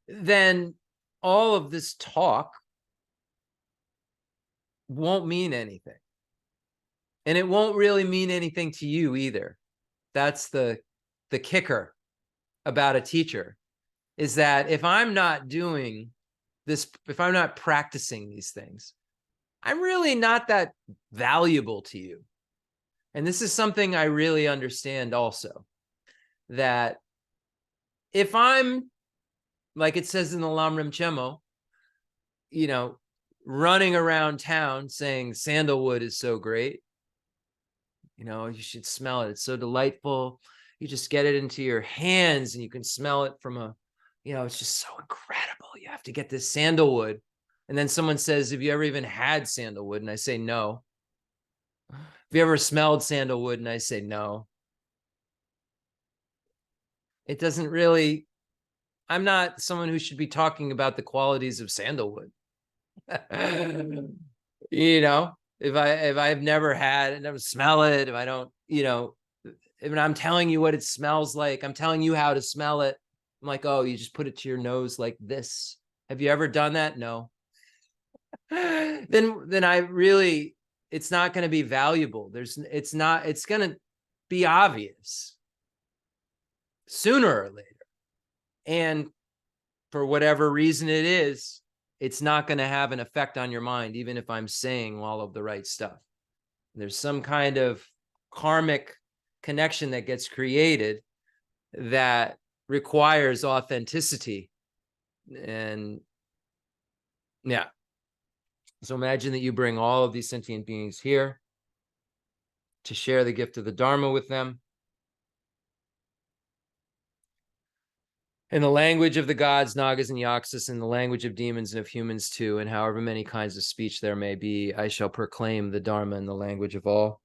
then all of this talk won't mean anything. And it won't really mean anything to you either. That's the kicker about a teacher, is that if I'm not doing this, if I'm not practicing these things, I'm really not that valuable to you. And this is something I really understand also, that if I'm, like it says in the Lamrim Chemo, running around town saying sandalwood is so great, you should smell it, it's so delightful, you just get it into your hands and you can smell it from it's just so incredible, you have to get this sandalwood. And then someone says, have you ever even had sandalwood? And I say, no. Have you ever smelled sandalwood? And I say, no. It doesn't really I'm not someone who should be talking about the qualities of sandalwood. You know, if I've never had, never smell it, if I don't, if I'm telling you what it smells like, I'm telling you how to smell it. I'm like, oh, you just put it to your nose like this. Have you ever done that? No. then I really, it's not going to be valuable. It's going to be obvious sooner or later. And for whatever reason it is, it's not going to have an effect on your mind, even if I'm saying all of the right stuff. There's some kind of karmic connection that gets created that requires authenticity. And yeah. So imagine that you bring all of these sentient beings here to share the gift of the Dharma with them. In the language of the gods, Nagas, and Yakshas, in the language of demons and of humans too, and however many kinds of speech there may be, I shall proclaim the Dharma in the language of all.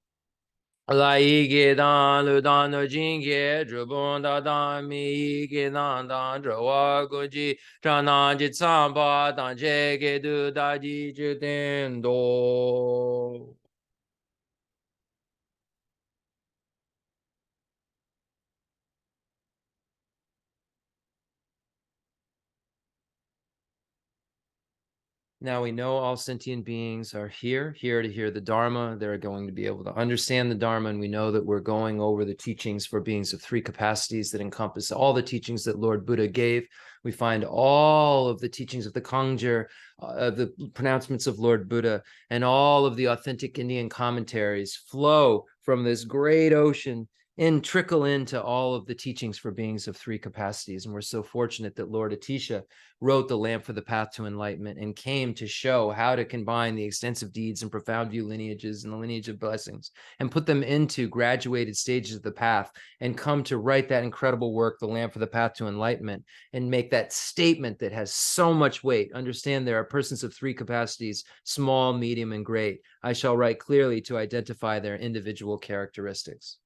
Now we know all sentient beings are here to hear the Dharma. They're going to be able to understand the Dharma, and we know that we're going over the teachings for beings of three capacities that encompass all the teachings that Lord Buddha gave. We find all of the teachings of the Kangjur, the pronouncements of Lord Buddha, and all of the authentic Indian commentaries flow from this great ocean and trickle into all of the teachings for beings of three capacities. And we're so fortunate that Lord Atisha wrote The Lamp for the Path to Enlightenment and came to show how to combine the extensive deeds and profound view lineages and the lineage of blessings and put them into graduated stages of the path, and come to write that incredible work, The Lamp for the Path to Enlightenment, and make that statement that has so much weight. Understand there are persons of three capacities, small, medium, and great. I shall write clearly to identify their individual characteristics.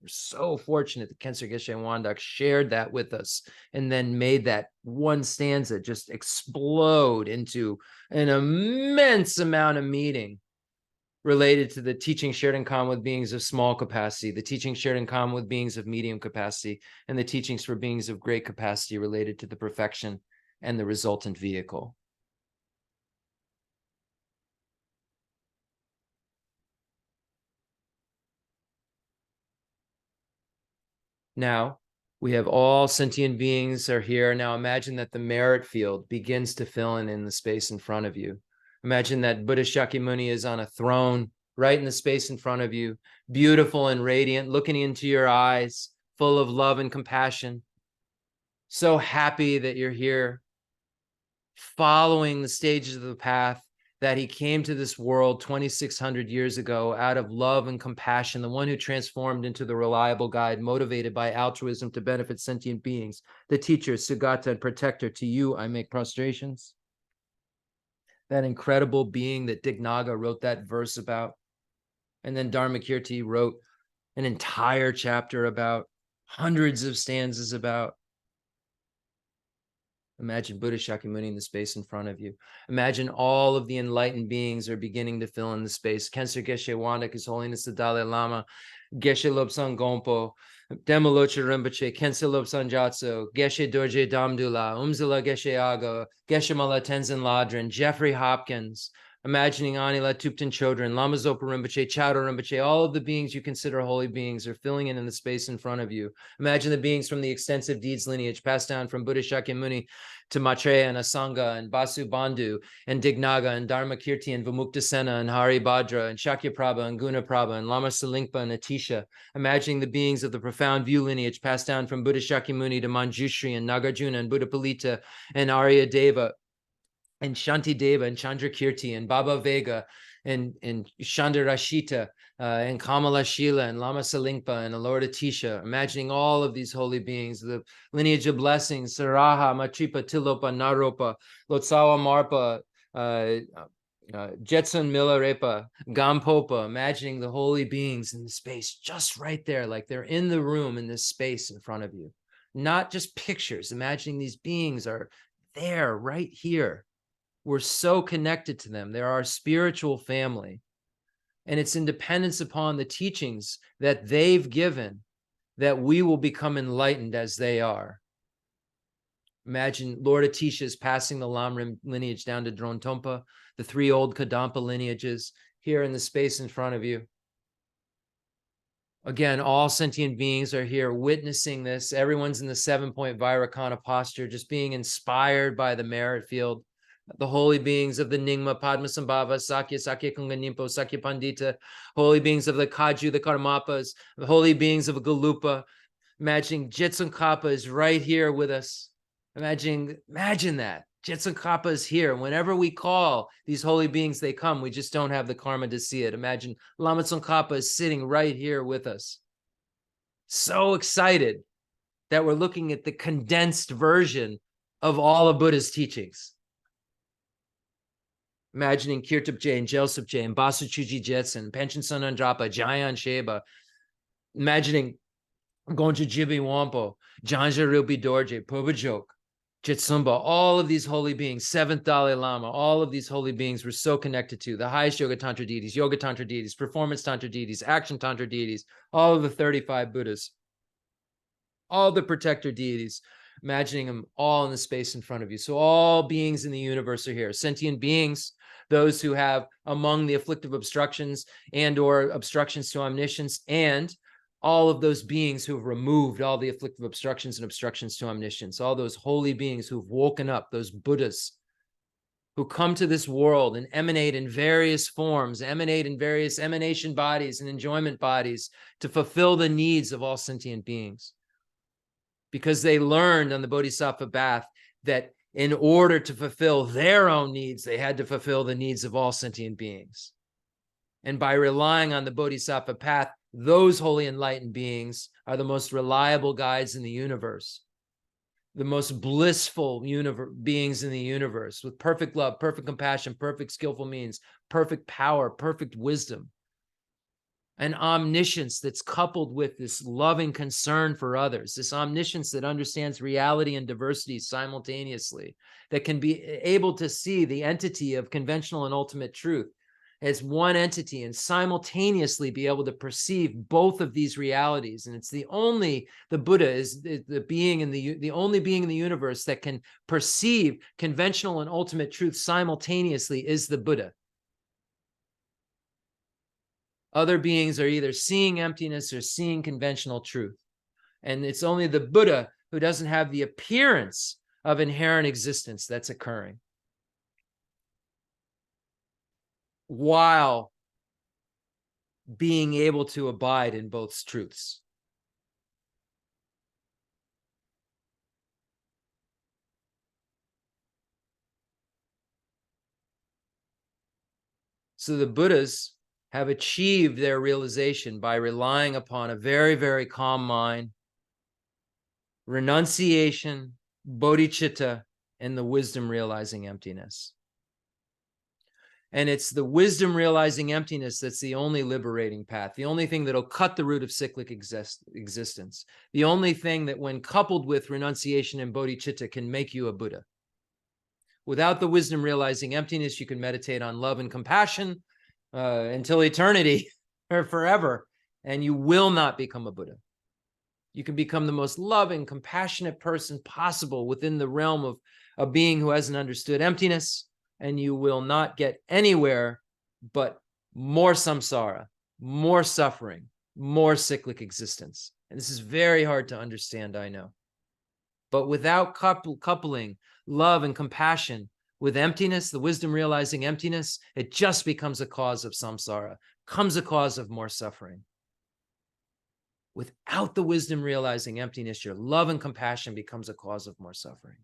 We're so fortunate that Khyentse Geshe Wandak shared that with us and then made that one stanza just explode into an immense amount of meaning related to the teaching shared in common with beings of small capacity, the teaching shared in common with beings of medium capacity, and the teachings for beings of great capacity related to the perfection and the resultant vehicle. Now, we have all sentient beings are here. Now imagine that the merit field begins to fill in the space in front of you. Imagine that Buddha Shakyamuni is on a throne right in the space in front of you, beautiful and radiant, looking into your eyes, full of love and compassion. So happy that you're here, following the stages of the path, that he came to this world 2,600 years ago out of love and compassion, the one who transformed into the reliable guide, motivated by altruism to benefit sentient beings, the teacher, Sugata, and protector. To you, I make prostrations. That incredible being that Dignaga wrote that verse about. And then Dharmakirti wrote an entire chapter about, hundreds of stanzas about. Imagine Buddha Shakyamuni in the space in front of you. Imagine all of the enlightened beings are beginning to fill in the space. Khyentse Geshe Wandak, His Holiness the Dalai Lama, Geshe Lobsang Gompo, Demolocha Rinpoche, Khyentse Lobsang Gyatso, Geshe Dorje Damdula, Umzala Geshe Aga, Geshe Mala Tenzin Ladrin, Jeffrey Hopkins, imagining Anila Tupten Chodron, Lama Zopa Rinpoche, Chowdo Rinpoche, all of the beings you consider holy beings are filling in the space in front of you. Imagine the beings from the extensive deeds lineage passed down from Buddha Shakyamuni to Maitreya and Asanga and Basu Bandhu and Dignaga and Dharmakirti and Vimuktasena and Hari Bhadra and Shakyaprabha and Gunaprabha and Lama Tsongkhapa and Atisha, imagining the beings of the profound view lineage passed down from Buddha Shakyamuni to Manjushri and Nagarjuna and Buddha Palita and Arya Deva and Shanti Deva and Chandrakirti and Baba Vega and Chandarashita and Kamala Shila and Lama Tsongkhapa and Lord Atisha, imagining all of these holy beings, the lineage of blessings, Saraha, Matripa, Tilopa, Naropa, Lotsawa Marpa, Jetsun Milarepa, Gampopa, imagining the holy beings in the space just right there, like they're in the room in this space in front of you. not just pictures, imagining these beings are there right here. We're so connected to them. They're our spiritual family. And it's in dependence upon the teachings that they've given that we will become enlightened as they are. Imagine Lord Atisha is passing the Lamrim lineage down to Drontompa, the 3 old Kadampa lineages here in the space in front of you. Again, all sentient beings are here witnessing this. Everyone's in the 7-point Vairakana posture, just being inspired by the merit field. The holy beings of the Nyingma, Padmasambhava, Sakya, Sakya Kunganimpo, Sakya Pandita, holy beings of the Kaju, the Karmapas, the holy beings of Galupa. Imagining Tsongkhapa is right here with us. Imagine that. Tsongkhapa is here. Whenever we call these holy beings, they come. We just don't have the karma to see it. Imagine Lama Tsongkhapa is sitting right here with us. So excited that we're looking at the condensed version of all of Buddha's teachings. Imagining Kirtap Jain, Jelsop Jain, Basuchuji Jetson, Panchen Sanandrapa, Jayan Sheba. Imagining Gonja Jibi Wampo, Janja Rupi Dorje, Pubajok, Jitsumba, all of these holy beings, 7th Dalai Lama, all of these holy beings we're so connected to, the highest Yoga Tantra deities, performance Tantra deities, action Tantra deities, all of the 35 Buddhas, all the protector deities, imagining them all in the space in front of you. So all beings in the universe are here, sentient beings, those who have among the afflictive obstructions and or obstructions to omniscience, and all of those beings who have removed all the afflictive obstructions and obstructions to omniscience, all those holy beings who've woken up, those Buddhas who come to this world and emanate in various forms, emanate in various emanation bodies and enjoyment bodies to fulfill the needs of all sentient beings. Because they learned on the Bodhisattva path that in order to fulfill their own needs, they had to fulfill the needs of all sentient beings. And by relying on the Bodhisattva path, those holy enlightened beings are the most reliable guides in the universe, the most blissful beings in the universe, with perfect love, perfect compassion, perfect skillful means, perfect power, perfect wisdom, an omniscience that's coupled with this loving concern for others, this omniscience that understands reality and diversity simultaneously, that can be able to see the entity of conventional and ultimate truth as one entity and simultaneously be able to perceive both of these realities. And it's the Buddha is the being the only being in the universe that can perceive conventional and ultimate truth simultaneously is the Buddha. Other beings are either seeing emptiness or seeing conventional truth. And it's only the Buddha who doesn't have the appearance of inherent existence that's occurring, while being able to abide in both truths. So the Buddhas have achieved their realization by relying upon a very, very calm mind, renunciation, bodhicitta, and the wisdom realizing emptiness. And it's the wisdom realizing emptiness that's the only liberating path, the only thing that'll cut the root of cyclic existence, the only thing that, when coupled with renunciation and bodhicitta, can make you a Buddha. Without the wisdom realizing emptiness, you can meditate on love and compassion until eternity or forever, and you will not become a Buddha. You can become the most loving, compassionate person possible within the realm of a being who hasn't understood emptiness, and you will not get anywhere but more samsara, more suffering, more cyclic existence. And this is very hard to understand, I know. But without coupling love and compassion with emptiness, the wisdom realizing emptiness, it just becomes a cause of samsara, becomes a cause of more suffering. Without the wisdom realizing emptiness, your love and compassion becomes a cause of more suffering.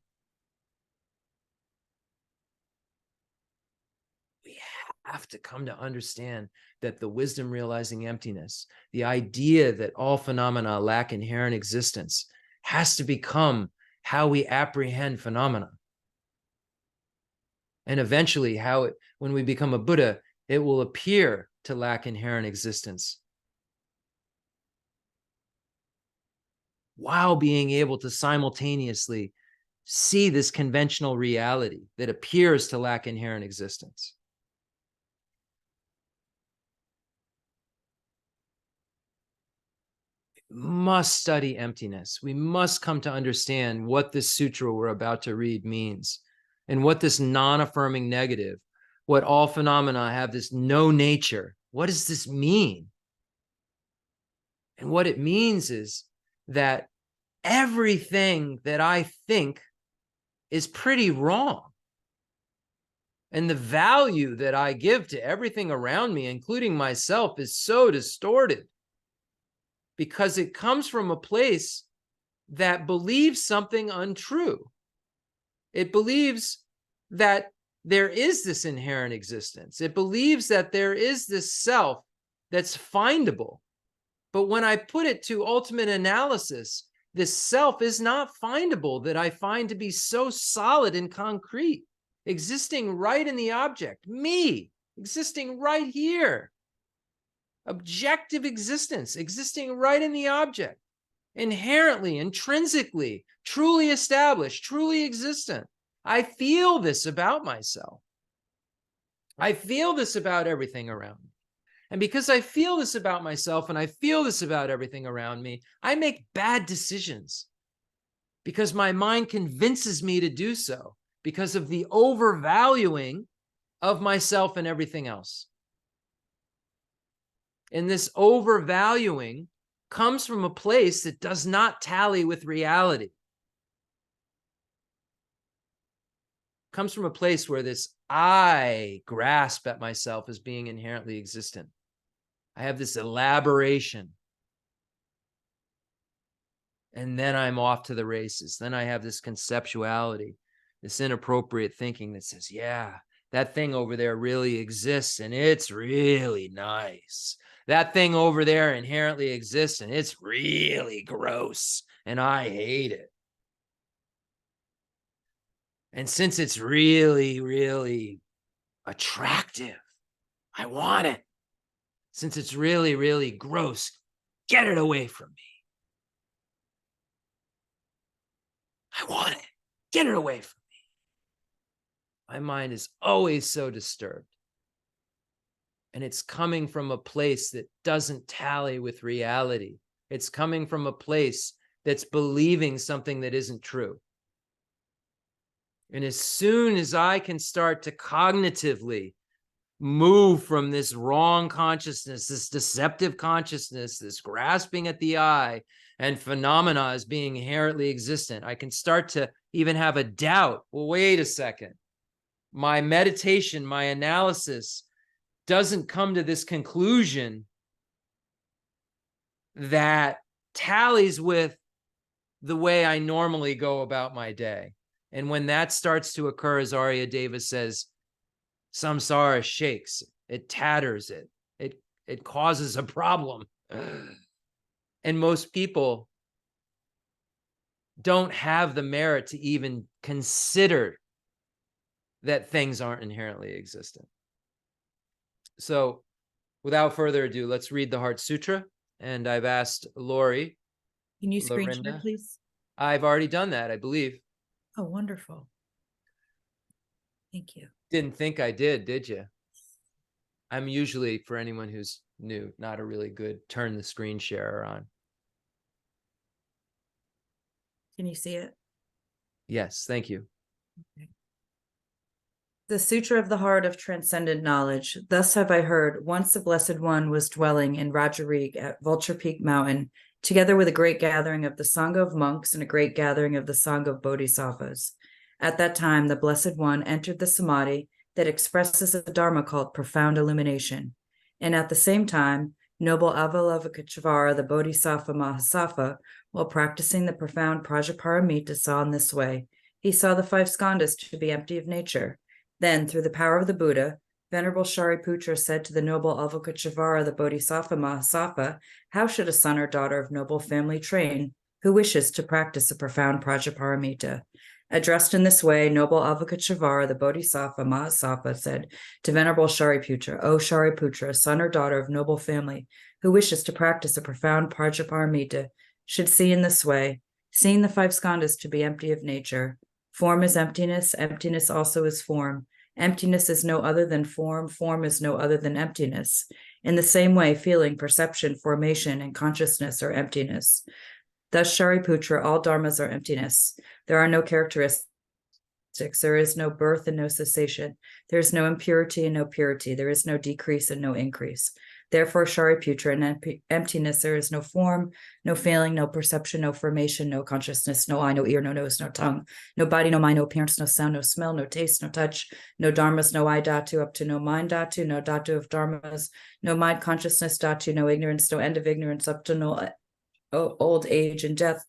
We have to come to understand that the wisdom realizing emptiness, the idea that all phenomena lack inherent existence, has to become how we apprehend phenomena. And eventually, when we become a Buddha, it will appear to lack inherent existence. while being able to simultaneously see this conventional reality that appears to lack inherent existence. We must study emptiness. We must come to understand what this sutra we're about to read means, and what this non-affirming negative, what all phenomena have this no nature. What does this mean? And what it means is that everything that I think is pretty wrong. And the value that I give to everything around me, including myself, is so distorted because it comes from a place that believes something untrue. It believes that there is this inherent existence. It believes that there is this self that's findable. But when I put it to ultimate analysis, this self is not findable, that I find to be so solid and concrete, existing right in the object, me, existing right here. Objective existence, existing right in the object, inherently, intrinsically, truly established, truly existent. I feel this about myself. I feel this about everything around me. And because I feel this about myself and I feel this about everything around me, I make bad decisions because my mind convinces me to do so because of the overvaluing of myself and everything else. And this overvaluing comes from a place that does not tally with reality. Comes from a place where this I grasp at myself as being inherently existent. I have this elaboration. And then I'm off to the races. Then I have this conceptuality, this inappropriate thinking that says, yeah, that thing over there really exists and it's really nice. That thing over there inherently exists and it's really gross and I hate it. And since it's really, really attractive, I want it. Since it's really, really gross, get it away from me. I want it. Get it away from me. My mind is always so disturbed. And it's coming from a place that doesn't tally with reality. It's coming from a place that's believing something that isn't true. And as soon as I can start to cognitively move from this wrong consciousness, this deceptive consciousness, this grasping at the eye and phenomena as being inherently existent, I can start to even have a doubt. Well, wait a second. My meditation, my analysis doesn't come to this conclusion that tallies with the way I normally go about my day. And when that starts to occur, as Arya Davis says, samsara shakes, it tatters it, it causes a problem. And most people don't have the merit to even consider that things aren't inherently existent. So without further ado, let's read the Heart Sutra. And I've asked Lori. Can you screen share, Lorinda, please? I've already done that, I believe. Oh, wonderful. Thank you. Didn't think I did you? I'm usually, for anyone who's new, not a really good turn the screen sharer on. Can you see it? Yes, thank you. Okay. The Sutra of the Heart of Transcendent Knowledge. Thus have I heard, once the Blessed One was dwelling in Rajarig at Vulture Peak Mountain, together with a great gathering of the Sangha of monks and a great gathering of the Sangha of bodhisattvas. At that time, the Blessed One entered the samadhi that expresses a Dharma called profound illumination. And at the same time, noble Avalokiteshvara, the Bodhisattva Mahasattva, while practicing the profound Prajaparamita, saw in this way. He saw the five skandhas to be empty of nature. Then, through the power of the Buddha, Venerable Shariputra said to the noble Avalokiteshvara, the Bodhisattva Mahasattva, how should a son or daughter of noble family train who wishes to practice a profound Prajaparamita? Addressed in this way, noble Avalokiteshvara, the Bodhisattva Mahasattva, said to Venerable Shariputra, O Shariputra, son or daughter of noble family who wishes to practice a profound Prajaparamita, should see in this way, seeing the five skandhas to be empty of nature. Form is emptiness, emptiness also is form. Emptiness is no other than form, form is no other than emptiness. In the same way, feeling, perception, formation, and consciousness are emptiness. Thus, Shariputra, all dharmas are emptiness. There are no characteristics. There is no birth and no cessation. There is no impurity and no purity. There is no decrease and no increase. Therefore, Shariputra, in emptiness, there is no form, no feeling, no perception, no formation, no consciousness, no eye, no ear, no nose, no tongue, no body, no mind, no appearance, no sound, no smell, no taste, no touch, no dharmas, no I dhatu up to no mind dhatu, no dhatu of dharmas, no mind consciousness dhatu, no ignorance, no end of ignorance up to no old age and death,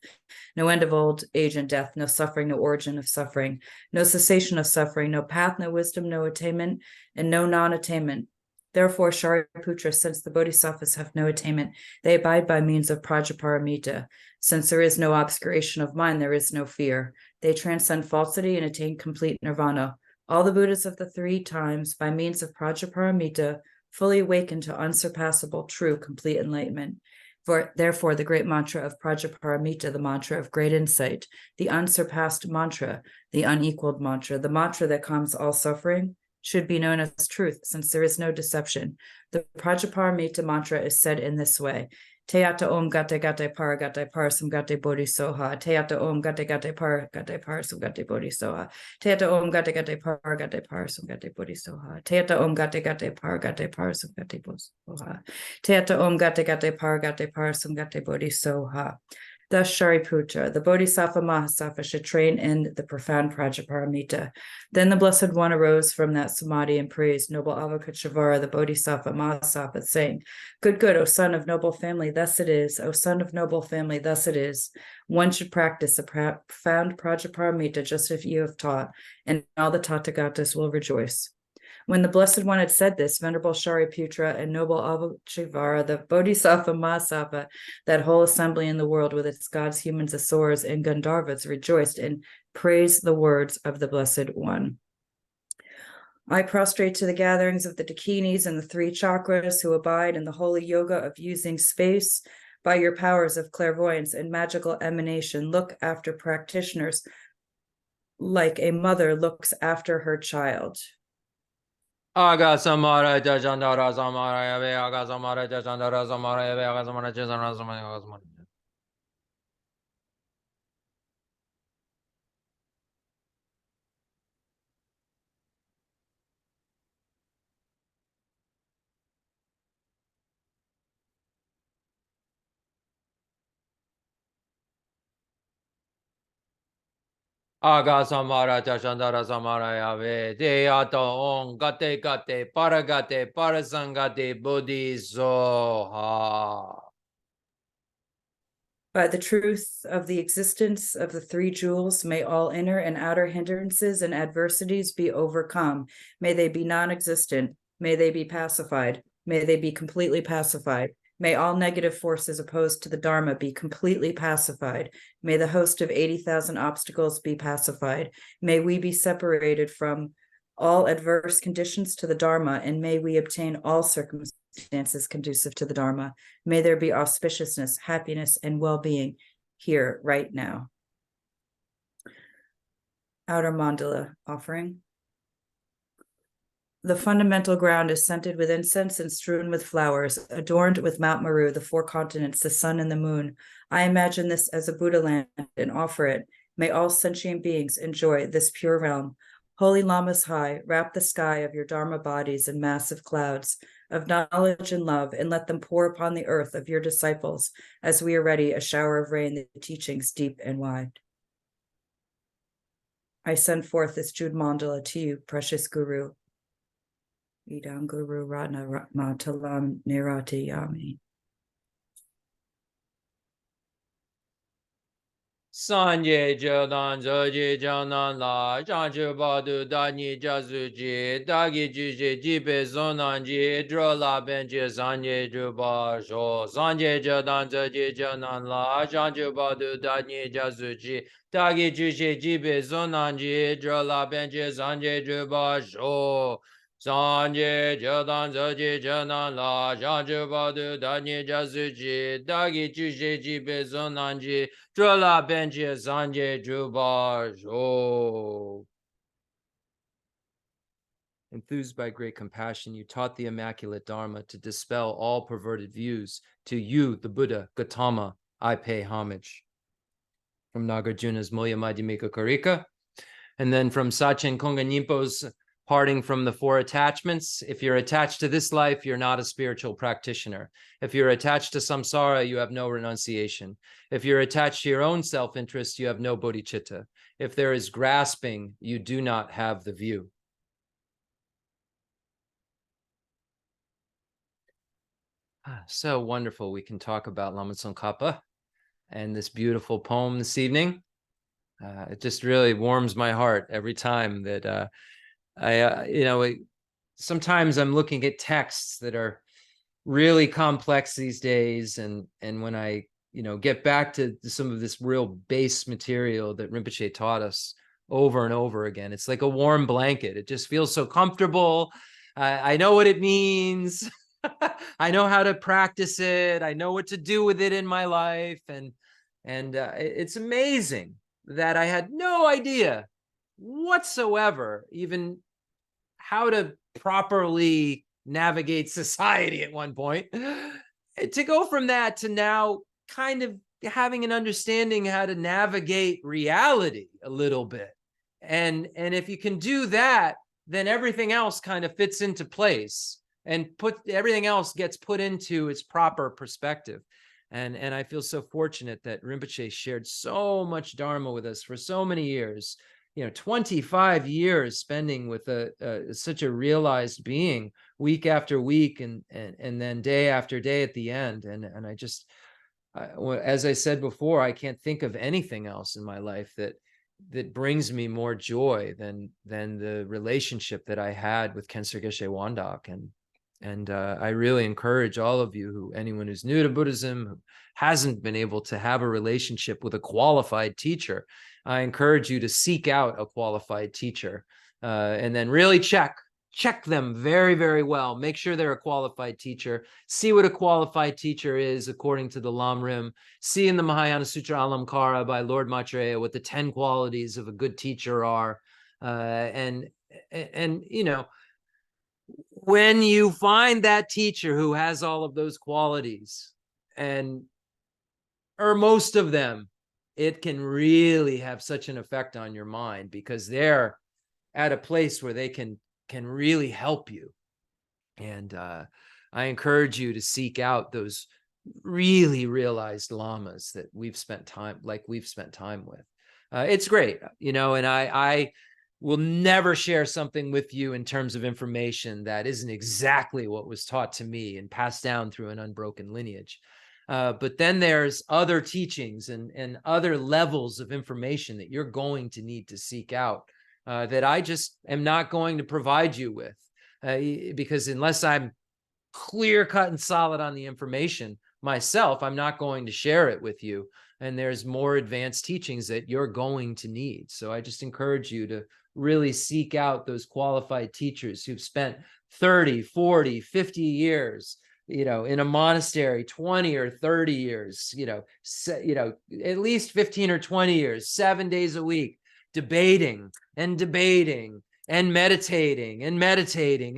no end of old age and death, no suffering, no origin of suffering, no cessation of suffering, no path, no wisdom, no attainment, and no non-attainment. Therefore, Shariputra, since the bodhisattvas have no attainment, they abide by means of prajaparamita. Since there is no obscuration of mind, there is no fear. They transcend falsity and attain complete nirvana. All the Buddhas of the three times, by means of prajaparamita, fully awaken to unsurpassable, true, complete enlightenment. Therefore, the great mantra of prajaparamita, the mantra of great insight, the unsurpassed mantra, the unequaled mantra, the mantra that calms all suffering, should be known as truth, since there is no deception. The prajaparamita mantra is said in this way: Teata om gate gate par samgate bodhisoha. Teata om gate gate par samgate bodhisoha. Teata om gate gate par samgate bodhisoha. Teata om gate gate par samgate bodhisoha. Teata om gate gate par samgate bodhisoha. Thus, Shariputra, the Bodhisattva Mahasattva, should train in the profound Prajaparamita. Then the Blessed One arose from that samadhi and praised noble Avalokiteshvara, the Bodhisattva Mahasattva, saying, Good, good, O son of noble family, thus it is. O son of noble family, thus it is. One should practice a profound Prajaparamita just as you have taught, and all the Tathagatas will rejoice. When the Blessed One had said this, Venerable Shariputra and noble Avalokiteshvara, the Bodhisattva Mahasattva, that whole assembly in the world with its gods, humans, asuras, and Gandharvas rejoiced and praised the words of the Blessed One. I prostrate to the gatherings of the Dakinis and the three chakras who abide in the holy yoga of using space by your powers of clairvoyance and magical emanation. Look after practitioners like a mother looks after her child. Aga samara jajandara samara ave aga samara jajandara samara ave aga samara jajandara samara aga samara. Aga samara jajandara samara ave deyato on gate gate paragate parasangate bodhisoha. By the truth of the existence of the three jewels, may all inner and outer hindrances and adversities be overcome. May they be non-existent. May they be pacified. May they be completely pacified. May all negative forces opposed to the Dharma be completely pacified. May the host of 80,000 obstacles be pacified. May we be separated from all adverse conditions to the Dharma, and may we obtain all circumstances conducive to the Dharma. May there be auspiciousness, happiness, and well-being here, right now. Outer mandala offering. The fundamental ground is scented with incense and strewn with flowers, adorned with Mount Meru, the four continents, the sun, and the moon. I imagine this as a Buddha land and offer it. May all sentient beings enjoy this pure realm. Holy Lamas high, wrap the sky of your Dharma bodies in massive clouds of knowledge and love, and let them pour upon the earth of your disciples, as we are ready, a shower of rain, the teachings deep and wide. I send forth this Jude Mandala to you, precious Guru. Idam Guru Ratna Matalam Nirati Yami. Sanye Jodan Zoji Janan La Janju Badu Dani Jazuji Dagi Juji Jibe Zonanji Drola Benji Sanye Juba Sho Sanye Jodan Zoji Janan La Janju Badu Dani Jazuji Dagi Juji Jibe Zonanji Drola Benji Sanye Juba Sho Sanje Jadan Zaji Janan La Janju Badu Danyi Jasuji Dagi Jusheji Bezonanji Drula Benji Zanje Juba Jo. Enthused by great compassion, you taught the immaculate Dharma to dispel all perverted views. To you, the Buddha, Gautama, I pay homage. From Nagarjuna's Mulya Madhyamika Karika. And then from Sachen Konga Nyingpo's Parting from the Four Attachments. If you're attached to this life, you're not a spiritual practitioner. If you're attached to samsara, you have no renunciation. If you're attached to your own self-interest, you have no bodhicitta. If there is grasping, you do not have the view. So wonderful we can talk about Lama Tsongkhapa and this beautiful poem this evening. It just really warms my heart every time that sometimes I'm looking at texts that are really complex these days, and when I get back to some of this real base material that Rinpoche taught us over and over again, it's like a warm blanket. It just feels so comfortable. I know what it means. I know how to practice it. I know what to do with it in my life, and it's amazing that I had no idea whatsoever even how to properly navigate society at one point. To go from that to now kind of having an understanding how to navigate reality a little bit. And if you can do that, then everything else kind of fits into place, and everything else gets put into its proper perspective. And I feel so fortunate that Rinpoche shared so much Dharma with us for so many years. 25 years spending with such a realized being, week after week, and then day after day at the end. And I just, as I said before, I can't think of anything else in my life that brings me more joy than the relationship that I had with Khyentse Geshe Wandak. And I really encourage all of you, anyone who's new to Buddhism, who hasn't been able to have a relationship with a qualified teacher, I encourage you to seek out a qualified teacher, and then really check them very, very well. Make sure they're a qualified teacher. See what a qualified teacher is according to the Lamrim. See in the Mahayana Sutra Alamkara by Lord Maitreya what the 10 qualities of a good teacher are. And when you find that teacher who has all of those qualities, or most of them, it can really have such an effect on your mind, because they're at a place where they can really help you. And I encourage you to seek out those really realized lamas that we've spent time with. It's great, and I will never share something with you in terms of information that isn't exactly what was taught to me and passed down through an unbroken lineage. But then there's other teachings and other levels of information that you're going to need to seek out, that I just am not going to provide you with, because unless I'm clear cut and solid on the information myself, I'm not going to share it with you. And there's more advanced teachings that you're going to need. So I just encourage you to really seek out those qualified teachers who've spent 30, 40, 50 years, in a monastery, 20 or 30 years, at least 15 or 20 years, 7 days a week, debating and meditating and meditating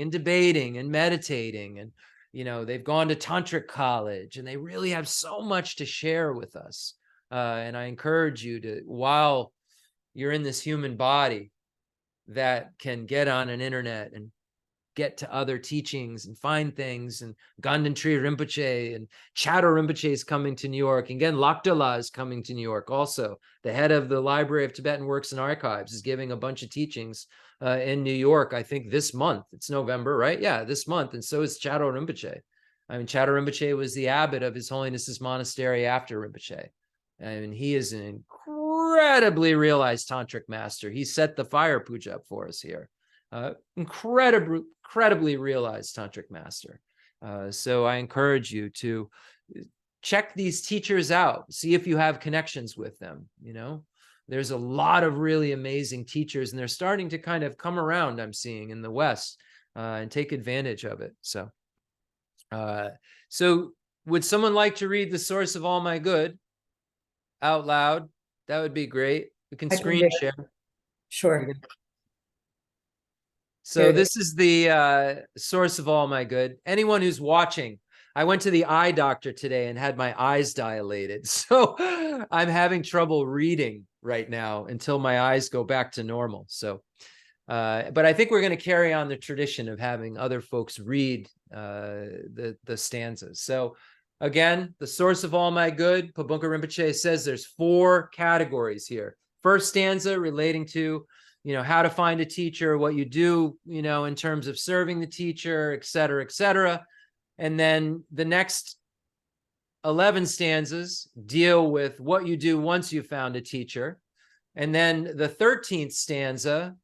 and debating and meditating. And, they've gone to tantric college, and they really have so much to share with us. And I encourage you to, while you're in this human body that can get on an internet and get to other teachings and find things, and Ganden Tri Rinpoche and Chado Rinpoche is coming to New York, and again Lakdala is coming to New York also. The head of the Library of Tibetan Works and Archives is giving a bunch of teachings in New York, I think this month. It's November, right? Yeah, this month. And so is Chado Rinpoche. I mean, Chado Rinpoche was the abbot of His Holiness's monastery after Rinpoche. And he is an incredibly realized tantric master. He set the fire puja up for us here. Incredibly realized tantric master. So I encourage you to check these teachers out. See if you have connections with them. There's a lot of really amazing teachers, and they're starting to kind of come around, I'm seeing, in the West. and take advantage of it. So would someone like to read The Source of All My Good out loud? That would be great. We can screen share. Sure. So this is the source of all my good. Anyone who's watching, I went to the eye doctor today and had my eyes dilated. So I'm having trouble reading right now until my eyes go back to normal. So, but I think we're going to carry on the tradition of having other folks read the stanzas. So again, the source of all my good, Pabunka Rinpoche says there's 4 categories here. First stanza relating to how to find a teacher, what you do, in terms of serving the teacher, et cetera, et cetera. And then the next 11 stanzas deal with what you do once you've found a teacher. And then the 13th stanza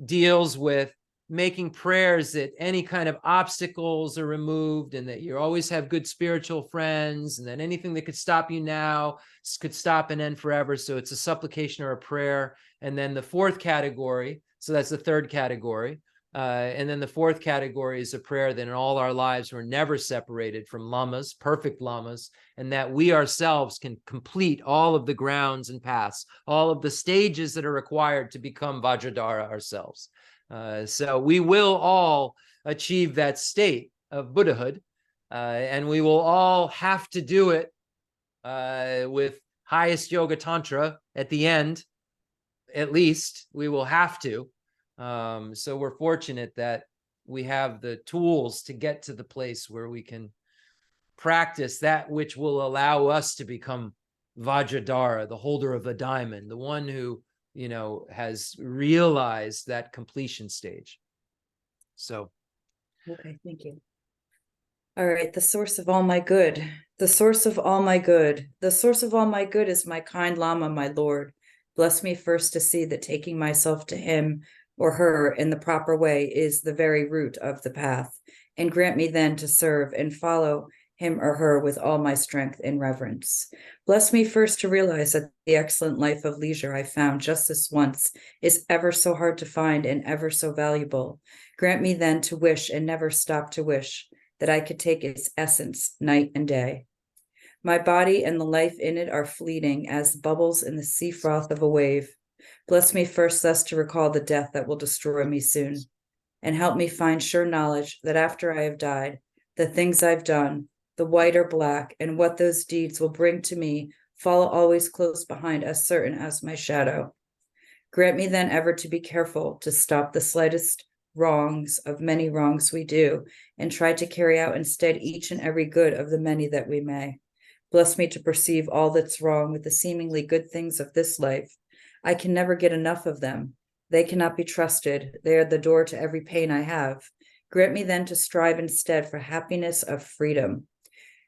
deals with making prayers that any kind of obstacles are removed and that you always have good spiritual friends and that anything that could stop you now could stop and end forever. So it's a supplication or a prayer. And then the 4th category, so that's the 3rd category. And then the 4th category is a prayer that in all our lives we're never separated from lamas, perfect lamas, and that we ourselves can complete all of the grounds and paths, all of the stages that are required to become Vajradhara ourselves. So we will all achieve that state of Buddhahood, and we will all have to do it with highest yoga tantra at the end. At least we will have to. So we're fortunate that we have the tools to get to the place where we can practice that which will allow us to become Vajradhara, the holder of a diamond, the one who has realized that completion stage. So. Okay, thank you. All right, the source of all my good, the source of all my good, the source of all my good is my kind Lama, my Lord. Bless me first to see that taking myself to him or her in the proper way is the very root of the path, and grant me then to serve and follow him or her with all my strength and reverence. Bless me first to realize that the excellent life of leisure I found just this once is ever so hard to find and ever so valuable. Grant me then to wish and never stop to wish that I could take its essence night and day. My body and the life in it are fleeting as bubbles in the sea froth of a wave. Bless me first thus to recall the death that will destroy me soon, and help me find sure knowledge that after I have died, the things I've done, the white or black, and what those deeds will bring to me follow always close behind, as certain as my shadow. Grant me then ever to be careful to stop the slightest wrongs of many wrongs we do, and try to carry out instead each and every good of the many that we may. Bless me to perceive all that's wrong with the seemingly good things of this life. I can never get enough of them. They cannot be trusted. They are the door to every pain I have. Grant me then to strive instead for happiness of freedom.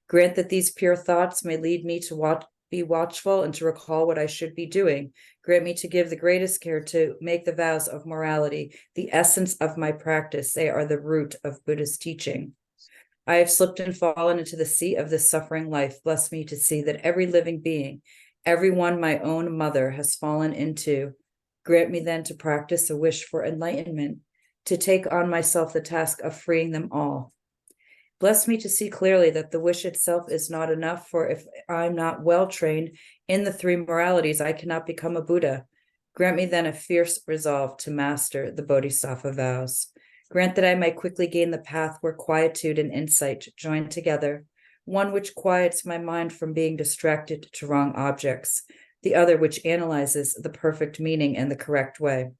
Grant that these pure thoughts may lead me to be watchful and to recall what I should be doing. Grant me to give the greatest care to make the vows of morality the essence of my practice. They are the root of Buddha's teaching. I have slipped and fallen into the sea of this suffering life. Bless me to see that every living being, every one my own mother, has fallen into. Grant me then to practice a wish for enlightenment, to take on myself the task of freeing them all. Bless me to see clearly that the wish itself is not enough, for if I'm not well trained in the 3 moralities, I cannot become a Buddha. Grant me then a fierce resolve to master the Bodhisattva vows. Grant that I may quickly gain the path where quietude and insight join together, one which quiets my mind from being distracted to wrong objects, the other which analyzes the perfect meaning in the correct way.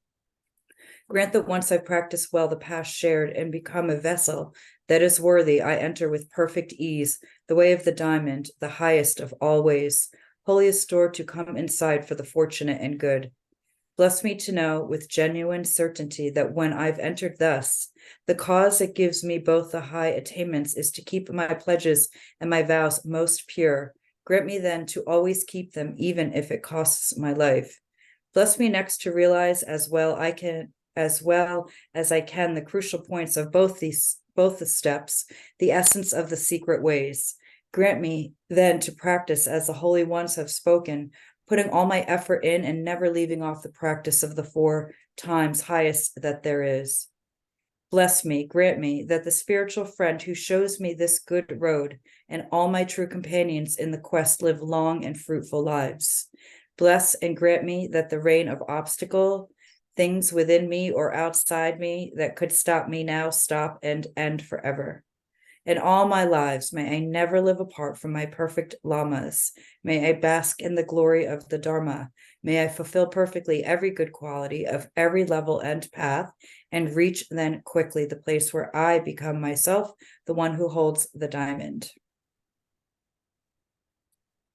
Grant that once I practice well the path shared and become a vessel that is worthy, I enter with perfect ease the way of the diamond, the highest of all ways, holiest door to come inside for the fortunate and good. Bless me to know with genuine certainty that when I've entered thus, the cause that gives me both the high attainments is to keep my pledges and my vows most pure. Grant me then to always keep them, even if it costs my life. Bless me next to realize as well as I can the crucial points of both the steps, the essence of the secret ways. Grant me then to practice as the holy ones have spoken, putting all my effort in and never leaving off the practice of the 4 times highest that there is. Bless me, grant me that the spiritual friend who shows me this good road and all my true companions in the quest live long and fruitful lives. Bless and grant me that the reign of obstacle, things within me or outside me that could stop me now, stop and end forever. In all my lives, may I never live apart from my perfect lamas. May I bask in the glory of the Dharma. May I fulfill perfectly every good quality of every level and path, and reach then quickly the place where I become myself, the one who holds the diamond.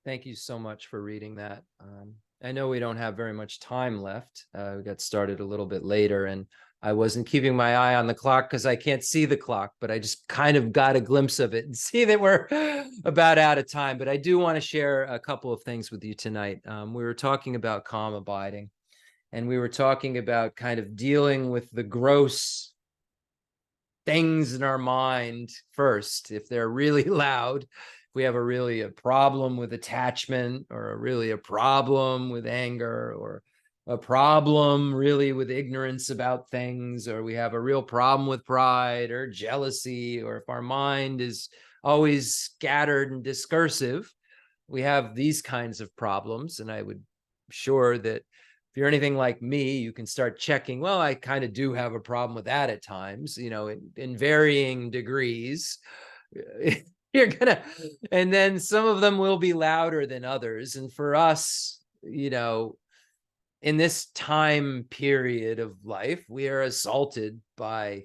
Thank you so much for reading that. I know we don't have very much time left. We got started a little bit later, and I wasn't keeping my eye on the clock because I can't see the clock, but I just kind of got a glimpse of it and see that we're about out of time. But I do want to share a couple of things with you tonight. We were talking about calm abiding, and we were talking about kind of dealing with the gross things in our mind first. If they're really loud, if we have a problem with attachment, or a problem with anger, or a problem really with ignorance about things, or we have a real problem with pride or jealousy, or if our mind is always scattered and discursive, we have these kinds of problems. And I would sure that if you're anything like me, you can start checking, well, I kind of do have a problem with that at times, in varying degrees. You're gonna, and then some of them will be louder than others. And for us, in this time period of life, we are assaulted by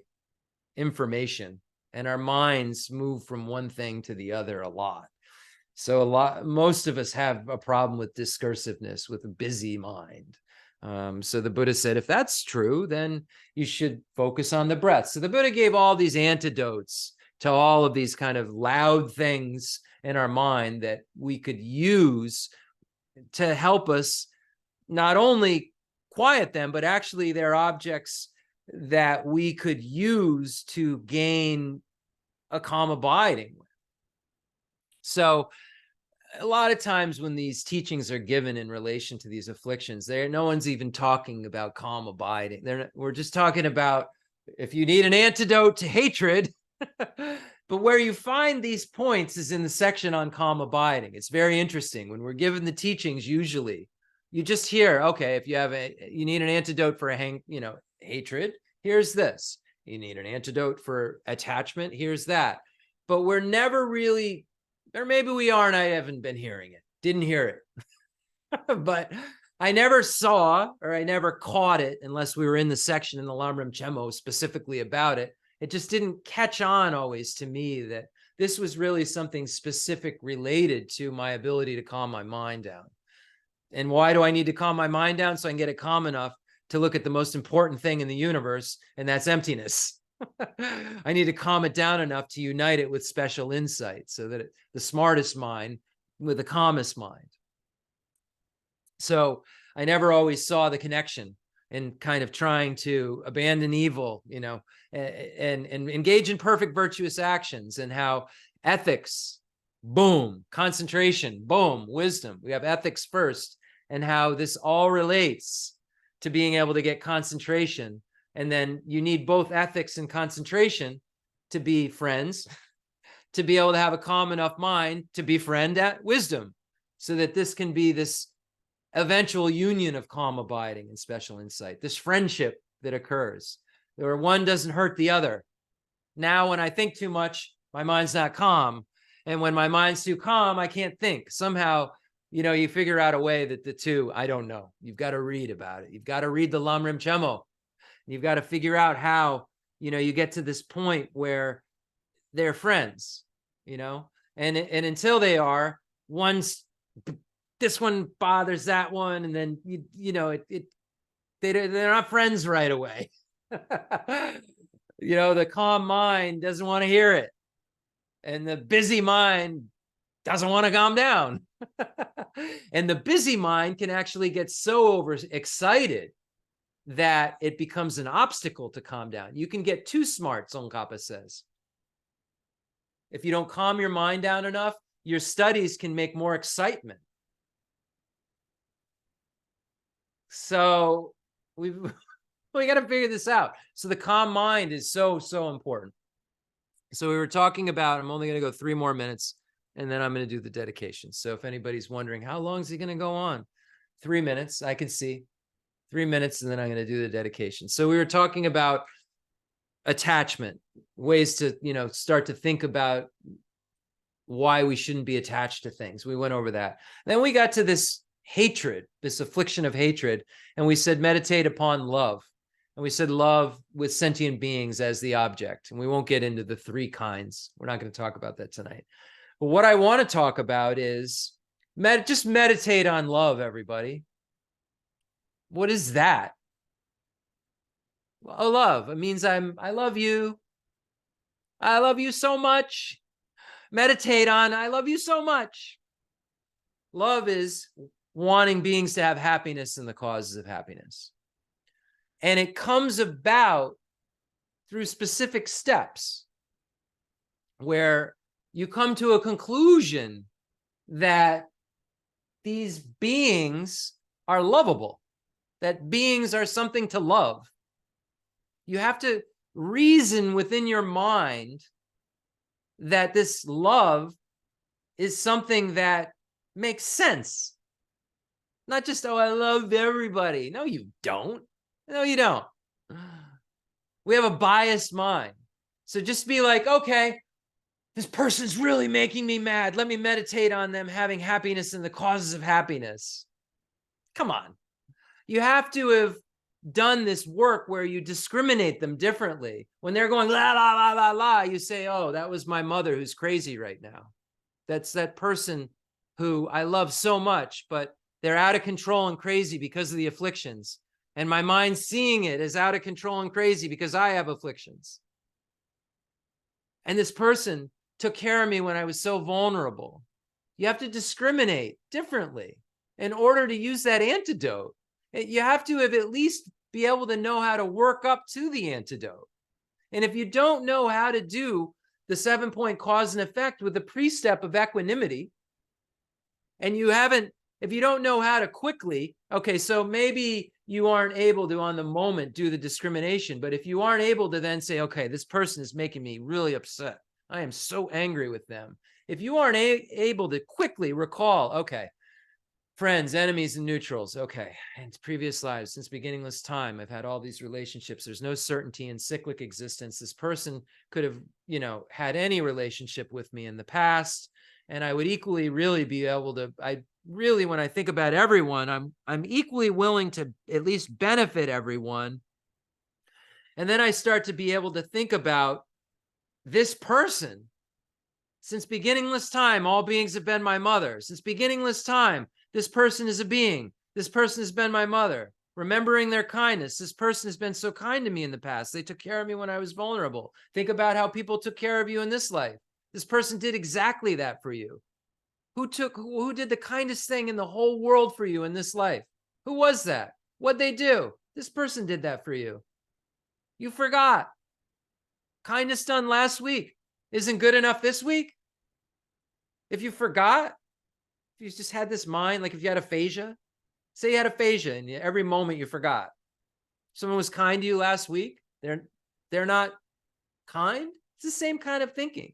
information, and our minds move from one thing to the other a lot. So most of us have a problem with discursiveness, with a busy mind. So the Buddha said, if that's true, then you should focus on the breath. So the Buddha gave all these antidotes to all of these kind of loud things in our mind that we could use to help us not only quiet them, but actually they're objects that we could use to gain a calm abiding with. So a lot of times when these teachings are given in relation to these afflictions, no one's even talking about calm abiding. We're just talking about if you need an antidote to hatred. But where you find these points is in the section on calm abiding. It's very interesting. When we're given the teachings, usually you just hear, okay, if you need an antidote for hatred, here's this. You need an antidote for attachment, here's that. But we're never really, or maybe we are and I haven't been hearing it, didn't hear it. But I never saw, or I never caught it unless we were in the section in the Lamrim Chemo specifically about it. It just didn't catch on always to me that this was really something specific related to my ability to calm my mind down. And why do I need to calm my mind down? So I can get it calm enough to look at the most important thing in the universe, and that's emptiness. I need to calm it down enough to unite it with special insight, so that the smartest mind with the calmest mind. So I never always saw the connection in kind of trying to abandon evil, and engage in perfect virtuous actions, and how ethics, boom, concentration, boom, wisdom. We have ethics first, and how this all relates to being able to get concentration. And then you need both ethics and concentration to be friends, to be able to have a calm enough mind to befriend that wisdom, so that this can be this eventual union of calm abiding and special insight, this friendship that occurs, where one doesn't hurt the other. Now, when I think too much, my mind's not calm. And when my mind's too calm, I can't think. Somehow, you figure out a way that the two, I don't know. You've got to read about it. You've got to read the Lamrim Chemo. You've got to figure out how, you get to this point where they're friends, and until they are, this one bothers that one, and then they're not friends right away. The calm mind doesn't want to hear it, and the busy mind doesn't want to calm down. And the busy mind can actually get so overexcited that it becomes an obstacle to calm down. You can get too smart, Tsongkhapa says. If you don't calm your mind down enough, your studies can make more excitement. So We got to figure this out. So the calm mind is so, so important. So we were talking about, I'm only going to go 3 more minutes, and then I'm going to do the dedication. So if anybody's wondering, how long is he going to go on? 3 minutes, I can see. 3 minutes, and then I'm going to do the dedication. So we were talking about attachment, ways to, start to think about why we shouldn't be attached to things. We went over that. Then we got to this hatred, this affliction of hatred, and we said meditate upon love. And we said love with sentient beings as the object. And we won't get into the 3 kinds. We're not going to talk about that tonight. But what I want to talk about is just meditate on love, everybody. What is that? Well, love. It means I love you. I love you so much. Meditate on, I love you so much. Love is wanting beings to have happiness and the causes of happiness. And it comes about through specific steps where you come to a conclusion that these beings are lovable, that beings are something to love. You have to reason within your mind that this love is something that makes sense. Not just, oh, I love everybody. No, you don't. No, you don't. We have a biased mind. So just be like, okay, this person's really making me mad. Let me meditate on them having happiness and the causes of happiness. Come on. You have to have done this work where you discriminate them differently. When they're going la la la la la, you say, oh, that was my mother who's crazy right now. That's that person who I love so much, but they're out of control and crazy because of the afflictions. And my mind's seeing it as out of control and crazy because I have afflictions. And this person took care of me when I was so vulnerable. You have to discriminate differently in order to use that antidote. You have to have at least be able to know how to work up to the antidote. And if you don't know how to do the 7-point cause and effect with the precept of equanimity, and if you don't know how to quickly, okay, so maybe you aren't able to on the moment do the discrimination, but if you aren't able to then say, okay, this person is making me really upset. I am so angry with them. If you aren't able to quickly recall, okay, friends, enemies, and neutrals. Okay. In previous lives, since beginningless time, I've had all these relationships. There's no certainty in cyclic existence. This person could have, had any relationship with me in the past. And I would equally really be able to, when I think about everyone, I'm equally willing to at least benefit everyone. And then I start to be able to think about this person. Since beginningless time, all beings have been my mother. Since beginningless time, this person is a being. This person has been my mother. Remembering their kindness. This person has been so kind to me in the past. They took care of me when I was vulnerable. Think about how people took care of you in this life. This person did exactly that for you. Who did the kindest thing in the whole world for you in this life? Who was that? What'd they do? This person did that for you. You forgot. Kindness done last week isn't good enough this week. If you forgot, if you just had this mind, like if you had aphasia, say you had aphasia and every moment you forgot. Someone was kind to you last week. They're not kind. It's the same kind of thinking.